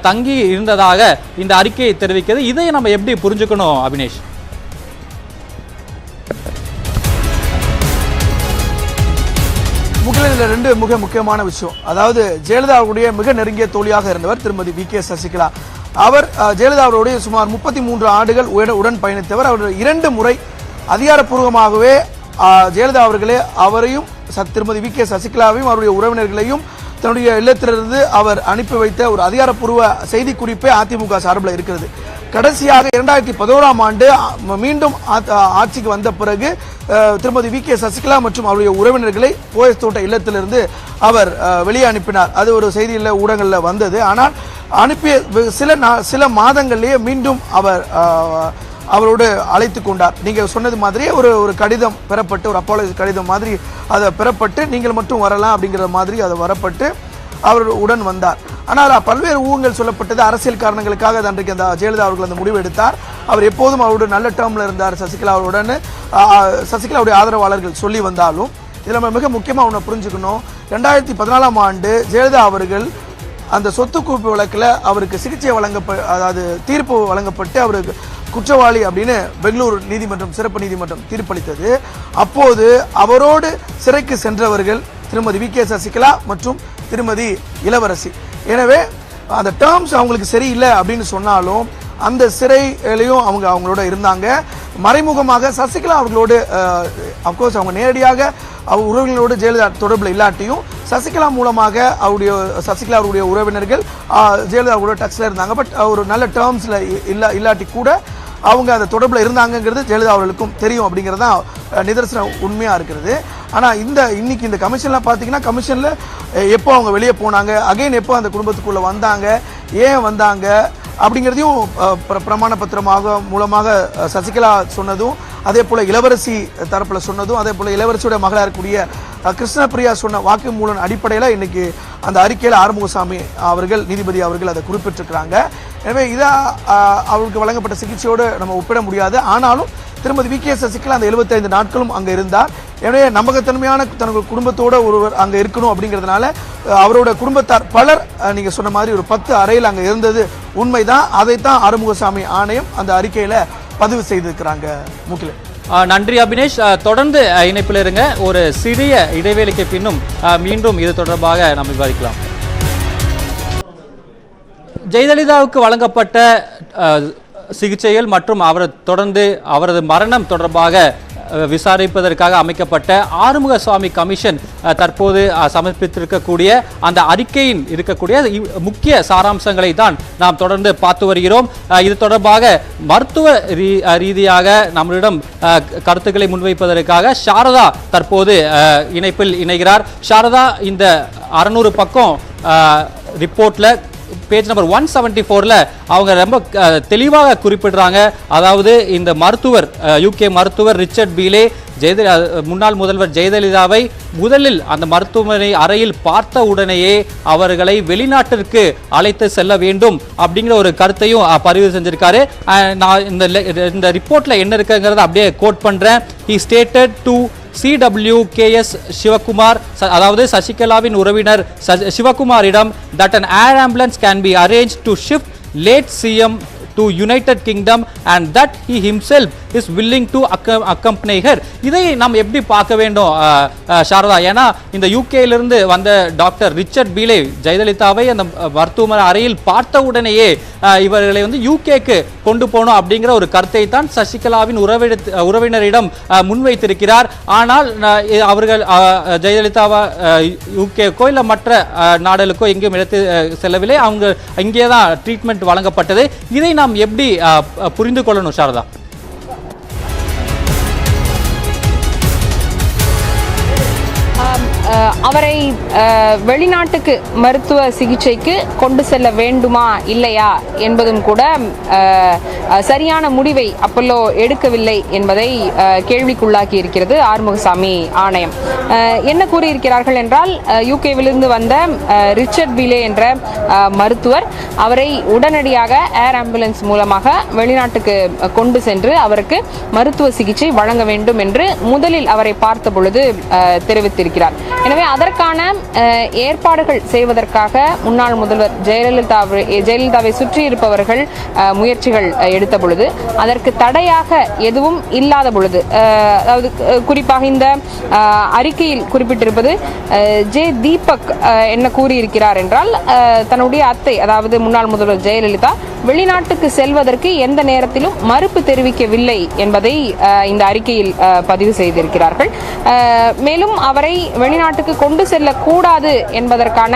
தங்கி இருந்ததாக இந்த அறிக்கையை தெரிவிக்கிறது. இதை நம்ம எப்படி புரிஞ்சுக்கணும் அபினேஷ்? முக்கிய 2 மிக முக்கியமான விஷயம். அதாவது ஜெயலலிதாவுடைய மிக நெருங்கிய தோழியாக இருந்தவர் திருமதி வி.கே. சசிகலா. அவர் ஜெயலலிதாவுடைய சுமார் 33 ஆண்டுகள் உடன் பயணித்தவர். அவர் 2 முறை அதிகாரப்பூர்வமாகவே ஜெயலலிதா அவர்களே அவரையும் திருமதி வி.கே. சசிகலாவையும் அவருடைய உறவினர்களையும் தன்னுடைய இல்லத்திலிருந்து அவர் அனுப்பி வைத்த ஒரு அதிகாரப்பூர்வ செய்தி குறிப்பே அதிமுக சார்பில் இருக்கிறது. கடைசியாக 2011ஆம் ஆண்டு மீண்டும் ஆட்சிக்கு வந்த பிறகு திருமதி வி.கே. சசிகலா மற்றும் அவருடைய உறவினர்களை போயஸ் தோட்ட இல்லத்திலிருந்து அவர் வெளியே அனுப்பினார். அது ஒரு செய்தியில் ஊடகங்களில் வந்தது. ஆனால் அனுப்பிய சில மாதங்களிலேயே மீண்டும் அவரோடு அழைத்து கொண்டார். நீங்க சொன்னது மாதிரி ஒரு கடிதம் பெறப்பட்டு, ஒரு அப்பாலஜி கடிதம் மாதிரி அதை பெறப்பட்டு நீங்கள் மட்டும் வரலாம் அப்படிங்கிற மாதிரி அதை வரப்பட்டு அவர் உடன் வந்தார். ஆனால் பல்வேறு ஊகங்கள் சொல்லப்பட்டது. அரசியல் காரணங்களுக்காக அன்றைக்கு அந்த ஜெயலலிதா அவர்கள் அந்த முடிவு எடுத்தார். அவர் எப்போதும் அவரோட நல்ல டேர்ம்ல இருந்தார் சசிகலா அவருடன். சசிகலாவுடைய ஆதரவாளர்கள் சொல்லி வந்தாலும் இதில் நம்ம மிக முக்கியமாக ஒன்று புரிஞ்சுக்கணும். 2014ஆம் ஆண்டு ஜெயலலிதா அவர்கள் அந்த சொத்து குவிப்பு வழக்கில் அவருக்கு சிகிச்சை அதாவது தீர்ப்பு வழங்கப்பட்டு அவருக்கு குற்றவாளி அப்படின்னு பெங்களூர் நீதிமன்றம், சிறப்பு நீதிமன்றம் தீர்ப்பளித்தது. அப்போது அவரோடு சிறைக்கு சென்றவர்கள் திருமதி வி.கே. சசிகலா மற்றும் திருமதி இளவரசி. எனவே அந்த டேர்ம்ஸ் அவங்களுக்கு சரியில்லை அப்படின்னு சொன்னாலும் அந்த சிறையிலையும் அவங்களோட இருந்தாங்க. மறைமுகமாக சசிகலா அவர்களோடு அப்கோர்ஸ் அவங்க நேரடியாக உறவினர்களோடு ஜெயலலிதா தொடர்பில் இல்லாட்டியும் சசிகலா மூலமாக சசிகலா அவருடைய உறவினர்கள் ஜெயலலிதா கூட டச்ல இருந்தாங்க. பட் ஒரு நல்ல டேர்ம்ஸ்ல இல்லாட்டி கூட அவங்க அந்த தொடர்பில் இருந்தாங்கிறது ஜெயலலிதா அவர்களுக்கும் தெரியும் அப்படிங்கிறது தான் நிதர்சன உண்மையாக இருக்கிறது. ஆனால் இன்னைக்கு இந்த கமிஷன்லாம் பார்த்தீங்கன்னா கமிஷனில் எப்போ அவங்க வெளியே போனாங்க, அகைன் எப்போ அந்த குடும்பத்துக்குள்ளே வந்தாங்க, ஏன் வந்தாங்க அப்படிங்கிறதையும் பிரமாண பத்திரமாக மூலமாக சசிகலா சொன்னதும், அதே போல் இளவரசி தரப்பில் சொன்னதும், அதே போல் இளவரசியோட மகளாக இருக்கக்கூடிய கிருஷ்ணபிரியா சொன்ன வாக்குமூலம் அடிப்படையில் இன்னைக்கு அந்த அறிக்கையில் ஆறுமுகசாமி அவர்கள், நீதிபதி அவர்கள் அதை குறிப்பிட்டிருக்கிறாங்க. எனவே அவருக்கு வழங்கப்பட்ட சிகிச்சையோடு நம்ம ஒப்பிட முடியாது. ஆனாலும் திருமதி வி.கே. சசிகலா அந்த 75 நாட்களும் அங்கே இருந்தார். எனவே நம்பகத்தன்மையான தனது குடும்பத்தோட ஒருவர் அங்கே இருக்கணும் அப்படிங்கிறதுனால அவரோட குடும்பத்தார் பலர் நீங்க சொன்ன மாதிரி ஒரு 10 அறையில் அங்கே இருந்தது உண்மைதான். அதைத்தான் ஆறுமுகசாமி ஆணையம் அந்த அறிக்கையில பதிவு செய்திருக்கிறாங்க. முகில நன்றி அபினேஷ். தொடர்ந்து இணைப்பில் இருங்க. ஒரு சிறிய இடைவேளைக்கு பின்னும் மீண்டும் இது தொடர்பாக நாம் விவாதிக்கலாம். ஜெயலலிதாவுக்கு வழங்கப்பட்ட சிகிச்சைகள் மற்றும் தொடர்ந்து அவரது மரணம் தொடர்பாக விசாரிப்பதற்காக அமைக்கப்பட்ட ஆறுமுகசாமி கமிஷன் தற்போது சமர்ப்பித்திருக்கக்கூடிய அந்த அறிக்கையின் இருக்கக்கூடிய முக்கிய சாராம்சங்களை தான் நாம் தொடர்ந்து பார்த்து வருகிறோம். இது தொடர்பாக மருத்துவ ரீதியாக நம்மளிடம் கருத்துக்களை முன்வைப்பதற்காக சாரதா தற்போது இணைப்பில் இணைகிறார். சாரதா, இந்த 600 பக்கம் ரிப்போர்ட்ல பேஜ் நம்பர் 174ல அவங்க ரொம்ப தெளிவாக குறிப்பிடுறாங்க. அதாவது இந்த மருத்துவர் யூகே மருத்துவர் ரிச்சர்ட் பீலே முன்னாள் முதல்வர் ஜெயலலிதாவை முதலில் அந்த மருத்துவமனை அறையில் பார்த்த உடனேயே அவர்களை வெளிநாட்டிற்கு அழைத்து செல்ல வேண்டும் அப்படிங்கிற ஒரு கருத்தையும் பதிவு செஞ்சிருக்காரு. நான் இந்த ரிப்போர்ட்ல என்ன இருக்குங்கிறத அப்படியே கோட் பண்றேன். He stated to CWKS Sivakumar, அதாவது சசிகலாவின் உறவினர் சிவகுமாரிடம், that an air ambulance can be arranged to shift late CM to United Kingdom and that he himself is willing to accompany her. இதை நாம் எப்படி பார்க்க வேண்டும் சாரதா? ஏன்னா இந்த யூகேலிருந்து வந்த டாக்டர் ரிச்சர்ட் பீலே ஜெயலலிதாவை அந்த மருத்துவமனை அறையில் பார்த்த உடனேயே இவர்களை வந்து யூகேக்கு கொண்டு போகணும் அப்படிங்கிற ஒரு கருத்தை தான் சசிகலாவின் உறவினரிடம் முன்வைத்திருக்கிறார். ஆனால் அவர்கள் ஜெயலலிதாவா யூகேக்கோ இல்லை மற்ற நாடுகளுக்கோ எங்கேயும் எடுத்து செல்லவில்லை. அவங்க இங்கே தான் ட்ரீட்மெண்ட் வழங்கப்பட்டது. இதை நாம் எப்படி புரிந்து கொள்ளணும் சாரதா? அவரை வெளிநாட்டுக்கு மருத்துவ சிகிச்சைக்கு கொண்டு செல்ல வேண்டுமா இல்லையா என்பதும் கூட சரியான முடிவை அப்பல்லோ எடுக்கவில்லை என்பதை கேள்விக்குள்ளாக்கி இருக்கிறது ஆறுமுகசாமி ஆணையம். என்ன கூறியிருக்கிறார்கள் என்றால், யூகேவிலிருந்து வந்த ரிச்சர்ட் பீலே என்ற மருத்துவர் அவரை உடனடியாக ஏர் ஆம்புலன்ஸ் மூலமாக வெளிநாட்டுக்கு கொண்டு சென்று அவருக்கு மருத்துவ சிகிச்சை வழங்க வேண்டும் என்று முதலில் அவரை பார்த்த பொழுது தெரிவித்திருக்கிறார். எனவே அதற்கான ஏற்பாடுகள் செய்வதற்காக முன்னாள் முதல்வர் ஜெயலலிதாவை சுற்றி இருப்பவர்கள் முயற்சிகள் எடுத்த பொழுது அதற்கு தடையாக எதுவும் இல்லாத பொழுது, அதாவது குறிப்பாக இந்த அறிக்கையில் குறிப்பிட்டிருப்பது ஜே தீபக் என்ன கூறியிருக்கிறார் என்றால், தன்னுடைய அத்தை அதாவது முன்னாள் முதல்வர் ஜெயலலிதா வெளிநாட்டுக்கு செல்வதற்கு எந்த நேரத்திலும் மறுப்பு தெரிவிக்கவில்லை என்பதை இந்த அறிக்கையில் பதிவு செய்திருக்கிறார்கள். மேலும் அவரை வெளிநாட்டுக்கு கொண்டு செல்லக்கூடாது என்பதற்கான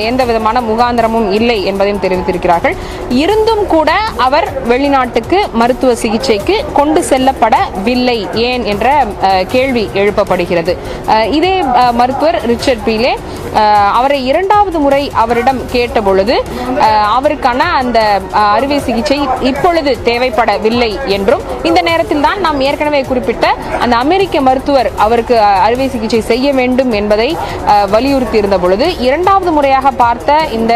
எந்த விதமான முகாந்திரமும் இல்லை என்பதையும் தெரிவித்திருக்கிறார்கள். இருந்தும் கூட அவர் வெளிநாட்டுக்கு மருத்துவ சிகிச்சைக்கு கொண்டு செல்லப்படவில்லை ஏன் என்ற கேள்வி எழுப்பப்படுகிறது. இதே மருத்துவர் ரிச்சர்ட் பீலே அவரை இரண்டாவது முறை அவரிடம் கேட்ட பொழுது அவருக்கான அந்த அறுவை சிகிச்சை இப்பொழுது தேவைப்படவில்லை என்றும், இந்த நேரத்தில் தான் நாம் ஏற்கனவே குறிப்பிட்ட அந்த அமெரிக்க மருத்துவர் அவருக்கு அறுவை சிகிச்சை செய்ய வேண்டும் என்பதை வலியுறுத்தி இருந்த பொழுது இரண்டாவது முறையாக பார்த்த இந்த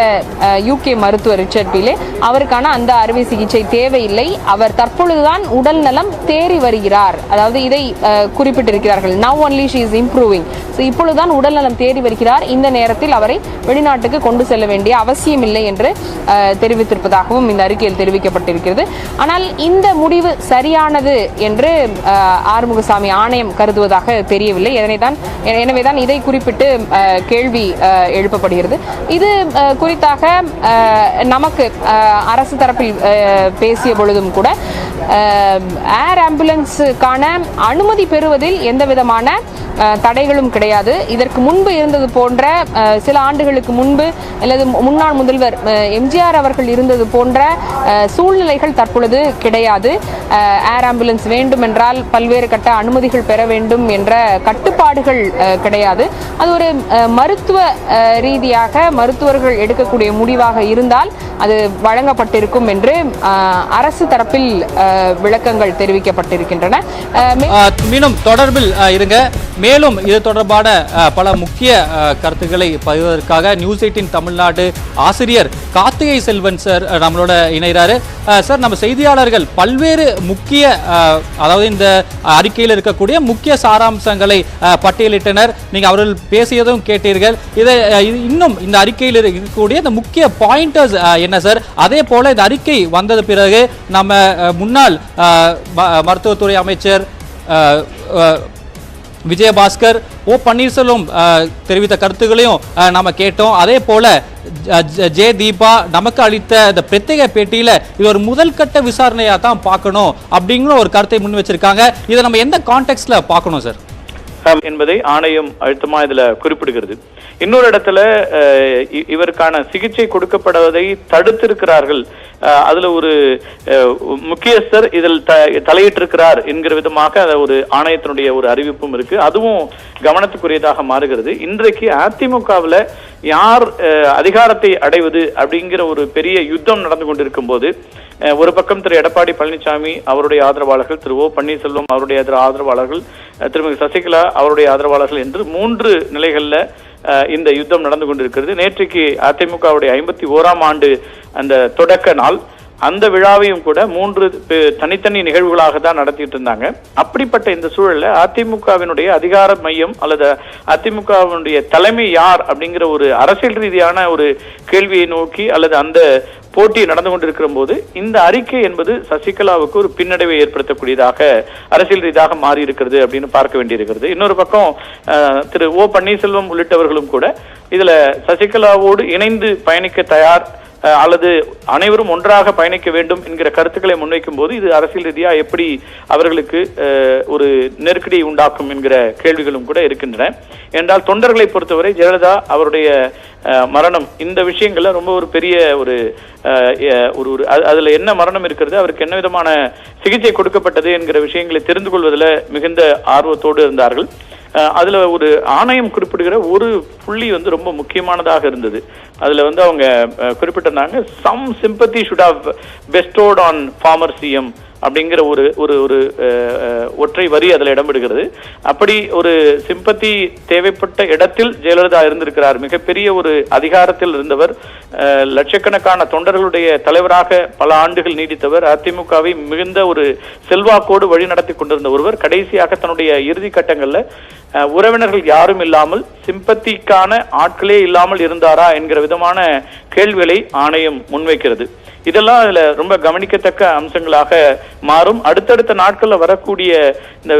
யூகே மருத்துவர் ரிச்சர்ட் பீலே அவருக்கான அந்த அறுவை சிகிச்சை தேவையில்லை, அவர் தற்பொழுதுதான் உடல் நலம் தேறி வருகிறார், அதாவது இதை குறிப்பிட்டிருக்கிறார்கள். Now only she is improving. இப்பொழுதுதான் உடல் நலம் தேறி வருகிறார், இந்த நேரத்தில் அவரை வெளிநாட்டுக்கு கொண்டு செல்ல வேண்டிய அவசியம் இல்லை என்று தெரிவித்திருப்பதாகவும் இந்த அறிக்கையில் தெரிவிக்கப்பட்டிருக்கிறது. ஆனால் இந்த முடிவு சரியானது என்று ஆறுமுகசாமி ஆணையம் கருதுவதாக தெரியவில்லை. எனவேதான் இதை குறிப்பிட்டு கேள்வி எழுப்பப்படுகிறது. இது குறித்தாக நமக்கு அரசு தரப்பில் பேசிய பொழுதும் கூட ஏர் ஆம்புலன்ஸுக்கான அனுமதி பெறுவதில் எந்த விதமான தடைகளும் கிடையாது. இதற்கு முன்பு இருந்தது போன்ற சில ஆண்டுகளுக்கு முன்பு அல்லது முன்னாள் முதல்வர் எம்ஜிஆர் அவர்கள் இருந்தது போன்ற சூழ்நிலைகள் தற்பொழுது கிடையாது. ஏர் ஆம்புலன்ஸ் வேண்டும் என்றால் பல்வேறு கட்ட அனுமதிகள் பெற வேண்டும் என்ற கட்டுப்பாடுகள் கிடையாது. அது ஒரு மருத்துவ ரீதியாக மருத்துவர்கள் எடுக்கக்கூடிய முடிவாக இருந்தால் அது வழங்கப்பட்டிருக்கும் என்று அரசு தரப்பில் விளக்கங்கள் தெரிவிக்கப்பட்டிருக்கின்றன. மீண்டும் தொடர்பில் இருங்க. மேலும் இது தொடர்பான பல முக்கிய கருத்துக்களை பகிர்வதற்காக நியூஸ் 18 தமிழ்நாடு ஆசிரியர் கார்த்திகை செல்வன் சார் நம்மளோட இணைகிறாரு. சார், நம்ம செய்தியாளர்கள் பல்வேறு முக்கிய அதாவது இந்த அறிக்கையில் இருக்கக்கூடிய முக்கிய சாராம்சங்களை பட்டியலிட்டனர். நீங்க அவர்கள் பேசியதும் கேட்டீர்கள். இதை இன்னும் இந்த அறிக்கையில் இருக்கக்கூடிய இந்த முக்கிய பாயிண்டர்ஸ் என்ன சார்? அதே போல இந்த அறிக்கை வந்தது பிறகு நம்ம முன்னாள் மருத்துவத்துறை அமைச்சர் விஜயபாஸ்கர், ஓ பன்னீர்செல்வம் தெரிவித்த கருத்துக்களையும் நாம கேட்டோம். அதே போல ஜே தீபா நமக்கு அளித்த இந்த பிரத்யேக பேட்டியில இது ஒரு முதல் கட்ட விசாரணையா தான் பார்க்கணும் அப்படிங்கிற ஒரு கருத்தை முன் வச்சிருக்காங்க. இதை நம்ம எந்த கான்டெக்ட்ல பார்க்கணும் சார் என்பதை ஆணையம் அழுத்தமா இதுல குறிப்பிடுகிறது. இன்னொரு இடத்துல இவருக்கான சிகிச்சை கொடுக்கப்படுவதை தடுத்திருக்கிறார்கள். அதுல ஒரு முக்கியஸ்தர் இதில் தலையிட்டிருக்கிறார் என்கிற விதமாக ஒரு ஆணையத்தினுடைய ஒரு அறிவிப்பும் இருக்கு. அதுவும் கவனத்துக்குரியதாக மாறுகிறது. இன்றைக்கு அதிமுகவில் யார் அதிகாரத்தை அடைவது அப்படிங்கிற ஒரு பெரிய யுத்தம் நடந்து கொண்டிருக்கும் போது ஒரு பக்கம் திரு எடப்பாடி பழனிசாமி அவருடைய ஆதரவாளர்கள், திரு ஓ பன்னீர்செல்வம் அவருடைய ஆதரவாளர்கள், திருமதி சசிகலா அவருடைய ஆதரவாளர்கள் என்று 3 நிலைகள்ல இந்த யுத்தம் நடந்து கொண்டிருக்கிறது. நேற்றைக்கு அதிமுகவுடைய 51ஆம் ஆண்டு அந்த தொடக்க நாள், அந்த விழாவையும் கூட 3 தனித்தனி நிகழ்வுகளாக தான் நடத்திட்டு இருந்தாங்க. அப்படிப்பட்ட இந்த சூழல்ல அதிமுகவினுடைய அதிகார மையம் அல்லது அதிமுகவினுடைய தலைமை யார் அப்படிங்கிற ஒரு அரசியல் ரீதியான ஒரு கேள்வியை நோக்கி அல்லது அந்த போட்டி நடந்து கொண்டிருக்கிற போது இந்த அறிக்கை என்பது சசிகலாவுக்கு ஒரு பின்னடைவை ஏற்படுத்தக்கூடியதாக அரசியல் ரீதியாக மாறி இருக்கிறது அப்படின்னு பார்க்க வேண்டியிருக்கிறது. இன்னொரு பக்கம் திரு ஓ பன்னீர்செல்வம் உள்ளிட்டவர்களும் கூட இதுல சசிகலாவோடு இணைந்து பயணிக்க தயார் அல்லது அனைவரும் ஒன்றாக பயணிக்க வேண்டும் என்கிற கருத்துக்களை முன்வைக்கும் போது இது அரசியல் ரீதியா எப்படி அவர்களுக்கு ஒரு நெருக்கடியை உண்டாக்கும் என்கிற கேள்விகளும் கூட இருக்கின்றன. என்றால் தொண்டர்களை பொறுத்தவரை ஜெயலலிதா அவருடைய மரணம் இந்த விஷயங்கள்ல ரொம்ப ஒரு பெரிய ஒரு அதுல என்ன மரணம் இருக்கிறது, அவருக்கு என்ன விதமான சிகிச்சை கொடுக்கப்பட்டது என்கிற விஷயங்களை தெரிந்து கொள்வதில் மிகுந்த ஆர்வத்தோடு இருந்தார்கள். அதுல ஒரு ஆணையம் குறிப்பிடுகிற ஒரு புள்ளி ரொம்ப முக்கியமானதாக இருந்தது. அதுல அவங்க குறிப்பிட்டிருந்தாங்க, some sympathy should have bestowed on former CM அப்படிங்கிற ஒரு ஒற்றை வரி அதுல இடம்பெறுகிறது. அப்படி ஒரு சிம்பத்தி தேவைப்பட்ட இடத்தில் ஜெயலலிதா இருந்திருக்கிறார். மிகப்பெரிய ஒரு அதிகாரத்தில் இருந்தவர், லட்சக்கணக்கான தொண்டர்களுடைய தலைவராக பல ஆண்டுகள் நீடித்தவர், அதிமுகவை மிகுந்த ஒரு செல்வாக்கோடு வழி நடத்தி கொண்டிருந்த ஒருவர் கடைசியாக தன்னுடைய இறுதி கட்டங்கள்ல உறவினர்கள் யாரும் இல்லாமல் சிம்பத்திக்கான ஆட்களே இல்லாமல் இருந்தாரா என்கிற விதமான கேள்விகளை ஆணையம் முன்வைக்கிறது. இதெல்லாம் அதுல ரொம்ப கவனிக்கத்தக்க அம்சங்களாக மாறும். அடுத்தடுத்த நாட்கள்ல வரக்கூடிய இந்த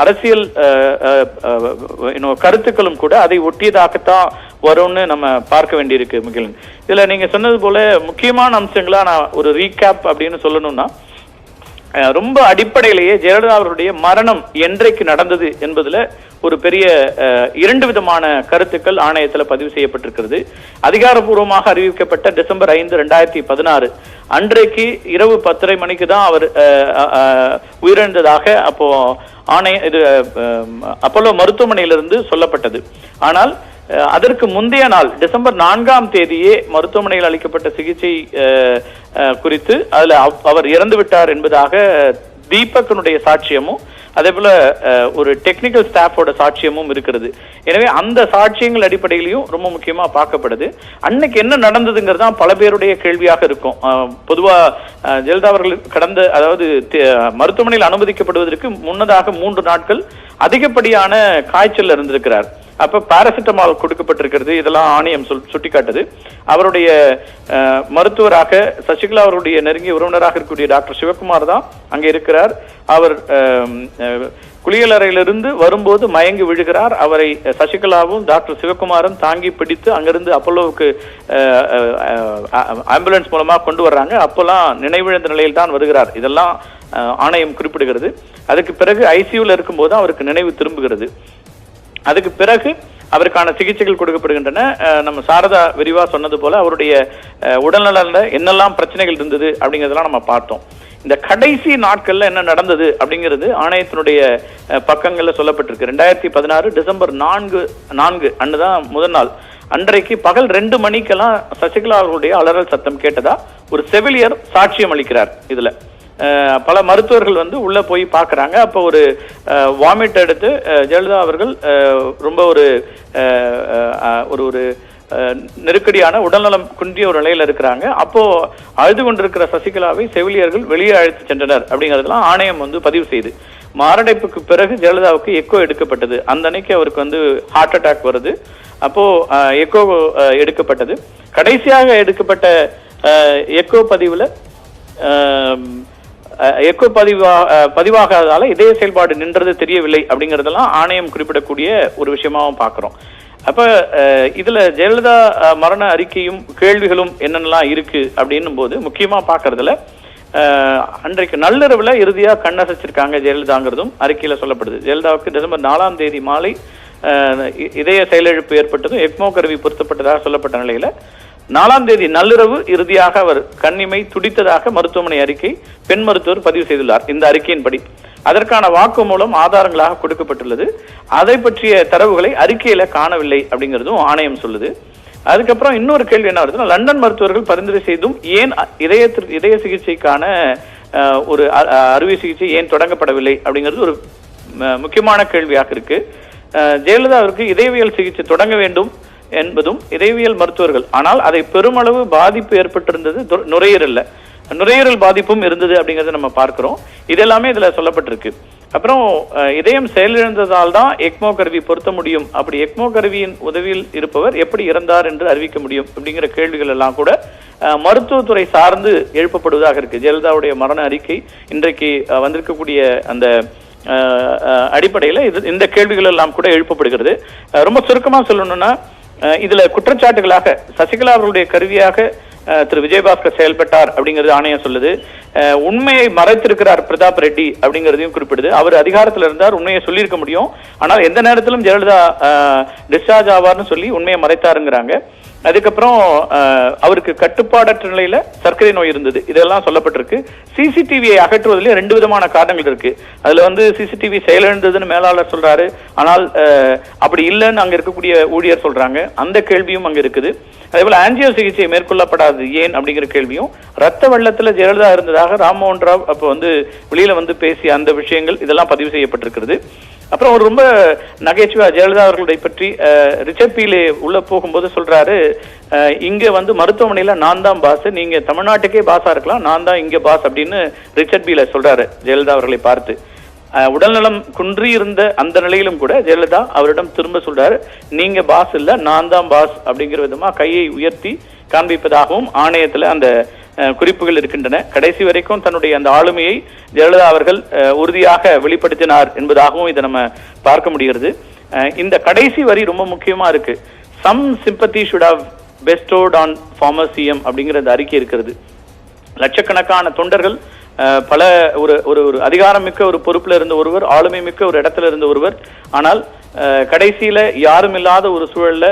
அரசியல் கருத்துக்களும் கூட அதை ஒட்டியதாகத்தான் வரும்னு நம்ம பார்க்க வேண்டியிருக்கு. மிகிலன், இதுல நீங்க சொன்னது போல முக்கியமான அம்சங்களா நான் ஒரு ரீகேப் அப்படின்னு சொல்லணும்னா, ரொம்ப அடிப்படையிலேயே ஜெயலலிதா அவருடைய மரணம் என்றைக்கு நடந்தது என்பதுல ஒரு பெரிய 2 விதமான கருத்துக்கள் ஆணையத்துல பதிவு செய்யப்பட்டிருக்கிறது. அதிகாரப்பூர்வமாக அறிவிக்கப்பட்ட டிசம்பர் 5, 2016 அன்றைக்கு இரவு 10:30 மணிக்கு தான் அவர் உயிரிழந்ததாக அப்போ இது அப்போலோ மருத்துவமனையிலிருந்து சொல்லப்பட்டது. ஆனால் அதற்கு முந்தைய நாள் டிசம்பர் 4ஆம் தேதியே மருத்துவமனையில் அளிக்கப்பட்ட சிகிச்சை குறித்து அதுல அவர் இறந்து விட்டார் என்பதாக தீபக்கனுடைய சாட்சியமும் அதே போல ஒரு டெக்னிக்கல் ஸ்டாஃபோட சாட்சியமும் இருக்கிறது. எனவே அந்த சாட்சியங்கள் அடிப்படையிலையும் ரொம்ப முக்கியமா பார்க்கப்படுது. அன்னைக்கு என்ன நடந்ததுங்கிறது தான் பல பேருடைய கேள்வியாக இருக்கும். பொதுவா ஜெயலலிதா அவர்கள் அதாவது மருத்துவமனையில் அனுமதிக்கப்படுவதற்கு முன்னதாக 3 நாட்கள் அதிகப்படியான காய்ச்சல் இருந்திருக்கிறார். அப்ப பாராசிட்டமால் கொடுக்கப்பட்டிருக்கிறது. இதெல்லாம் ஆணையம் சுட்டிக்காட்டுது. அவருடைய மருத்துவராக சசிகலா அவருடைய நெருங்கிய உறவினராக இருக்கக்கூடிய டாக்டர் சிவகுமார் தான் அங்க இருக்கிறார். அவர் குளியலறையிலிருந்து வரும்போது மயங்கி விழுகிறார். அவரை சசிகலாவும் டாக்டர் சிவகுமாரும் தாங்கி பிடித்து அங்கிருந்து அப்போலோவுக்கு ஆம்புலன்ஸ் மூலமா கொண்டு வர்றாங்க. அப்பெல்லாம் நினைவிழந்த நிலையில் தான் வருகிறார். இதெல்லாம் ஆணையம் குறிப்பிடுகிறது. அதுக்கு பிறகு ஐசியூல இருக்கும்போது அவருக்கு நினைவு திரும்புகிறது. அதுக்கு பிறகு அவருக்கான சிகிச்சைகள் கொடுக்கப்படுகின்றன. நம்ம சாரதா விரிவா சொன்னது போல அவருடைய உடல்நலன்ல என்னெல்லாம் பிரச்சனைகள் இருந்தது அப்படிங்கிறதெல்லாம் நம்ம பார்த்தோம். இந்த கடைசி நாட்கள்ல என்ன நடந்தது அப்படிங்கிறது ஆணையத்தினுடைய பக்கங்கள்ல சொல்லப்பட்டிருக்கு. 2016 டிசம்பர் 4 அன்றுதான் முதல் நாள். அன்றைக்கு பகல் 2 மணிக்கெல்லாம் சசிகலா அவர்களுடைய அலறல் சத்தம் கேட்டதா ஒரு செவிலியர் சாட்சியம் அளிக்கிறார். இதுல பல மருத்துவர்கள் உள்ள போய் பார்க்கறாங்க. அப்போ ஒரு வாமிட் எடுத்து ஜெயலலிதா அவர்கள் ரொம்ப ஒரு நெருக்கடியான உடல்நலம் குன்றிய ஒரு நிலையில இருக்கிறாங்க. அப்போ அழுது கொண்டிருக்கிற சசிகலாவை செவிலியர்கள் வெளியே அழைத்து சென்றனர் அப்படிங்கிறதுலாம் ஆணையம் பதிவு செய்து, மாரடைப்புக்கு பிறகு ஜெயலலிதாவுக்கு எக்கோ எடுக்கப்பட்டது. அந்த அன்னைக்கு அவருக்கு ஹார்ட் அட்டாக் வருது. அப்போ எக்கோ எடுக்கப்பட்டது. கடைசியாக எடுக்கப்பட்ட எக்கோ பதிவுல எக்கோ பதிவாகாததால இதய செயல்பாடு நின்றது தெரியவில்லை அப்படிங்கறதெல்லாம் ஆணையம் குறிப்பிடக்கூடிய ஒரு விஷயமாவும் பார்க்கிறோம். அப்ப இதுல ஜெயலலிதா மரண அறிக்கையும் கேள்விகளும் என்னென்னலாம் இருக்கு அப்படின்னும் போது முக்கியமா பாக்குறதுல அன்றைக்கு நள்ளிரவுல இறுதியா கண்ணசைச்சிருக்காங்க ஜெயலலிதாங்கிறதும் அறிக்கையில சொல்லப்படுது. ஜெயலலிதாவுக்கு டிசம்பர் 4ஆம் தேதி மாலை இதய செயலிழப்பு ஏற்பட்டதும் எக்மோ கருவி பொருத்தப்பட்டதாக சொல்லப்பட்ட நிலையில 4ஆம் தேதி நள்ளிரவு இறுதியாக அவர் கண்ணிமை துடித்ததாக மருத்துவமனை அறிக்கை பெண் மருத்துவர் பதிவு செய்துள்ளார். இந்த அறிக்கையின்படி அதற்கான வாக்குமூலம் ஆதாரங்களாக கொடுக்கப்பட்டுள்ளது. அதை பற்றிய தரவுகளை அறிக்கையில காணவில்லை அப்படிங்கிறதும் ஆணையம் சொல்லுது. அதுக்கப்புறம் இன்னொரு கேள்வி என்ன வருதுன்னா, லண்டன் மருத்துவர்கள் பரிந்துரை செய்தும் ஏன் இதய சிகிச்சைக்கான ஒரு அறுவை சிகிச்சை ஏன் தொடங்கப்படவில்லை அப்படிங்கிறது ஒரு முக்கியமான கேள்வியாக இருக்கு. ஜெயலலிதாவிற்கு இதயவியல் சிகிச்சை தொடங்க வேண்டும் என்பதும் இதயவியல் மருத்துவர்கள், ஆனால் அதை பெருமளவு பாதிப்பு ஏற்பட்டிருந்தது நுரையீரல் பாதிப்பும் இருந்தது அப்படிங்கறத நம்ம பார்க்கிறோம். இதெல்லாமே இதுல சொல்லப்பட்டிருக்கு. அப்புறம் இதயம் செயலிழந்ததால் தான் எக்மோ கருவி பொருத்த முடியும், அப்படி எக்மோ கருவியின் உதவியில் இருப்பவர் எப்படி இறந்தார் என்று அறிவிக்க முடியும் அப்படிங்கிற கேள்விகள் எல்லாம் கூட மருத்துவத்துறை சார்ந்து எழுப்பப்படுவதாக இருக்கு. ஜெயலலிதாவுடைய மரண அறிக்கை இன்றைக்கு வந்திருக்கக்கூடிய அந்த அடிப்படையில இந்த கேள்விகள் எல்லாம் கூட எழுப்பப்படுகிறது. ரொம்ப சுருக்கமா சொல்லணும்னா, இதுல குற்றச்சாட்டுகளாக சசிகலா அவர்களுடைய கருவியாக திரு விஜயபாஸ்கர் செயல்பட்டார் அப்படிங்கிறது ஆணையம் சொல்லுது. உண்மையை மறைத்திருக்கிறார் பிரதாப் ரெட்டி அப்படிங்கிறதையும் குறிப்பிடுது. அவர் அதிகாரத்தில் இருந்தார், உண்மையை சொல்லியிருக்க முடியும், ஆனால் எந்த நேரத்திலும் ஜெயலலிதா டிஸ்சார்ஜ் ஆவார்னு சொல்லி உண்மையை மறைத்தாருங்கிறாங்க. அதுக்கப்புறம் அவருக்கு கட்டுப்பாடற்ற நிலையில சர்க்கரை நோய் இருந்தது, இதெல்லாம் சொல்லப்பட்டிருக்கு. சிசிடிவியை அகற்றுவதிலே 2 விதமான காரணங்கள் இருக்கு. அதுல சிசிடிவி செயலிழந்ததுன்னு மேலாளர் சொல்றாரு, ஆனால் அப்படி இல்லைன்னு அங்க இருக்கக்கூடிய ஊழியர் சொல்றாங்க. அந்த கேள்வியும் அங்க இருக்குது. அதே போல ஆன்ஜியோ சிகிச்சை மேற்கொள்ளப்படாது ஏன் அப்படிங்கிற கேள்வியும், ரத்த வெள்ளத்துல ஜெயலலிதா இருந்ததாக ராம்மோகன் ராவ் அப்ப வெளியில பேசிய அந்த விஷயங்கள் இதெல்லாம் பதிவு செய்யப்பட்டிருக்கிறது. அப்புறம் ஒரு ரொம்ப நகைச்சுவா ஜெயலலிதா அவர்களை பற்றி ரிச்சர்ட் பீலே உள்ள போகும்போது சொல்றாரு, இங்க மருத்துவமனையில நான் தான் பாஸ், நீங்க தமிழ்நாட்டுக்கே பாஸா இருக்கலாம், நான் தான் இங்க பாஸ் அப்படின்னு ரிச்சர்ட் பீலே சொல்றாரு ஜெயலலிதா அவர்களை பார்த்து. உடல்நலம் குன்றி இருந்த அந்த நிலையிலும் கூட ஜெயலலிதா அவரிடம் திரும்ப சொல்றாரு, நீங்க பாஸ் இல்ல, நான் தான் பாஸ் அப்படிங்கிற விதமா கையை உயர்த்தி காண்பிப்பதாகவும் ஆணையத்துல அந்த குறிப்புகள் இருக்கின்றன. கடைசி வரைக்கும் தன்னுடைய அந்த ஆளுமையை ஜெயலலிதா அவர்கள் உறுதியாக வெளிப்படுத்தினார் என்பதாகவும் இதை நம்ம பார்க்க முடிகிறது. இந்த கடைசி வரி ரொம்ப முக்கியமா இருக்கு. Some sympathy should have bestowed on former CM அப்படிங்கிற அந்த அறிக்கை இருக்கிறது. லட்சக்கணக்கான தொண்டர்கள், பல ஒரு அதிகாரம் மிக்க ஒரு பொறுப்புல இருந்த ஒருவர், ஆளுமை மிக்க ஒரு இடத்துல இருந்த ஒருவர், ஆனால் கடைசியில யாரும் இல்லாத ஒரு சூழல்ல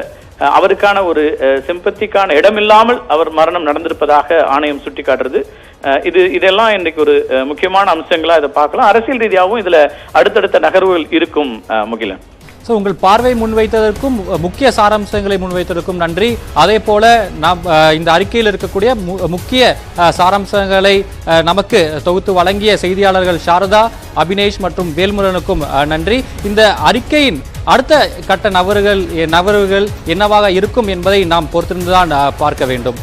அவருக்கான ஒரு சிம்பத்திக்கான இடமில்லாமல் அவர் மரணம் நடந்திருப்பதாக ஆணையம் சுட்டிக்காட்டுறது. இதெல்லாம் இன்றைக்கு ஒரு முக்கியமான அம்சங்களா இதை பார்க்கலாம். அரசியல் ரீதியாகவும் இதுல அடுத்தடுத்த நகர்வுகள் இருக்கும். முகிலன், உங்கள் பார்வை முன்வைத்ததற்கும் முக்கிய சாராம்சங்களை முன்வைத்ததற்கும் நன்றி. அதே போல நாம் இந்த அறிக்கையில் இருக்கக்கூடிய முக்கிய சாராம்சங்களை நமக்கு தொகுத்து வழங்கிய செய்தியாளர்கள் சாரதா, அபினேஷ் மற்றும் வேல்முருகனுக்கும் நன்றி. இந்த அறிக்கையின் அடுத்த கட்ட நகர்வுகள் என்னவாக இருக்கும் என்பதை நாம் பொறுத்திருந்துதான் பார்க்க வேண்டும்.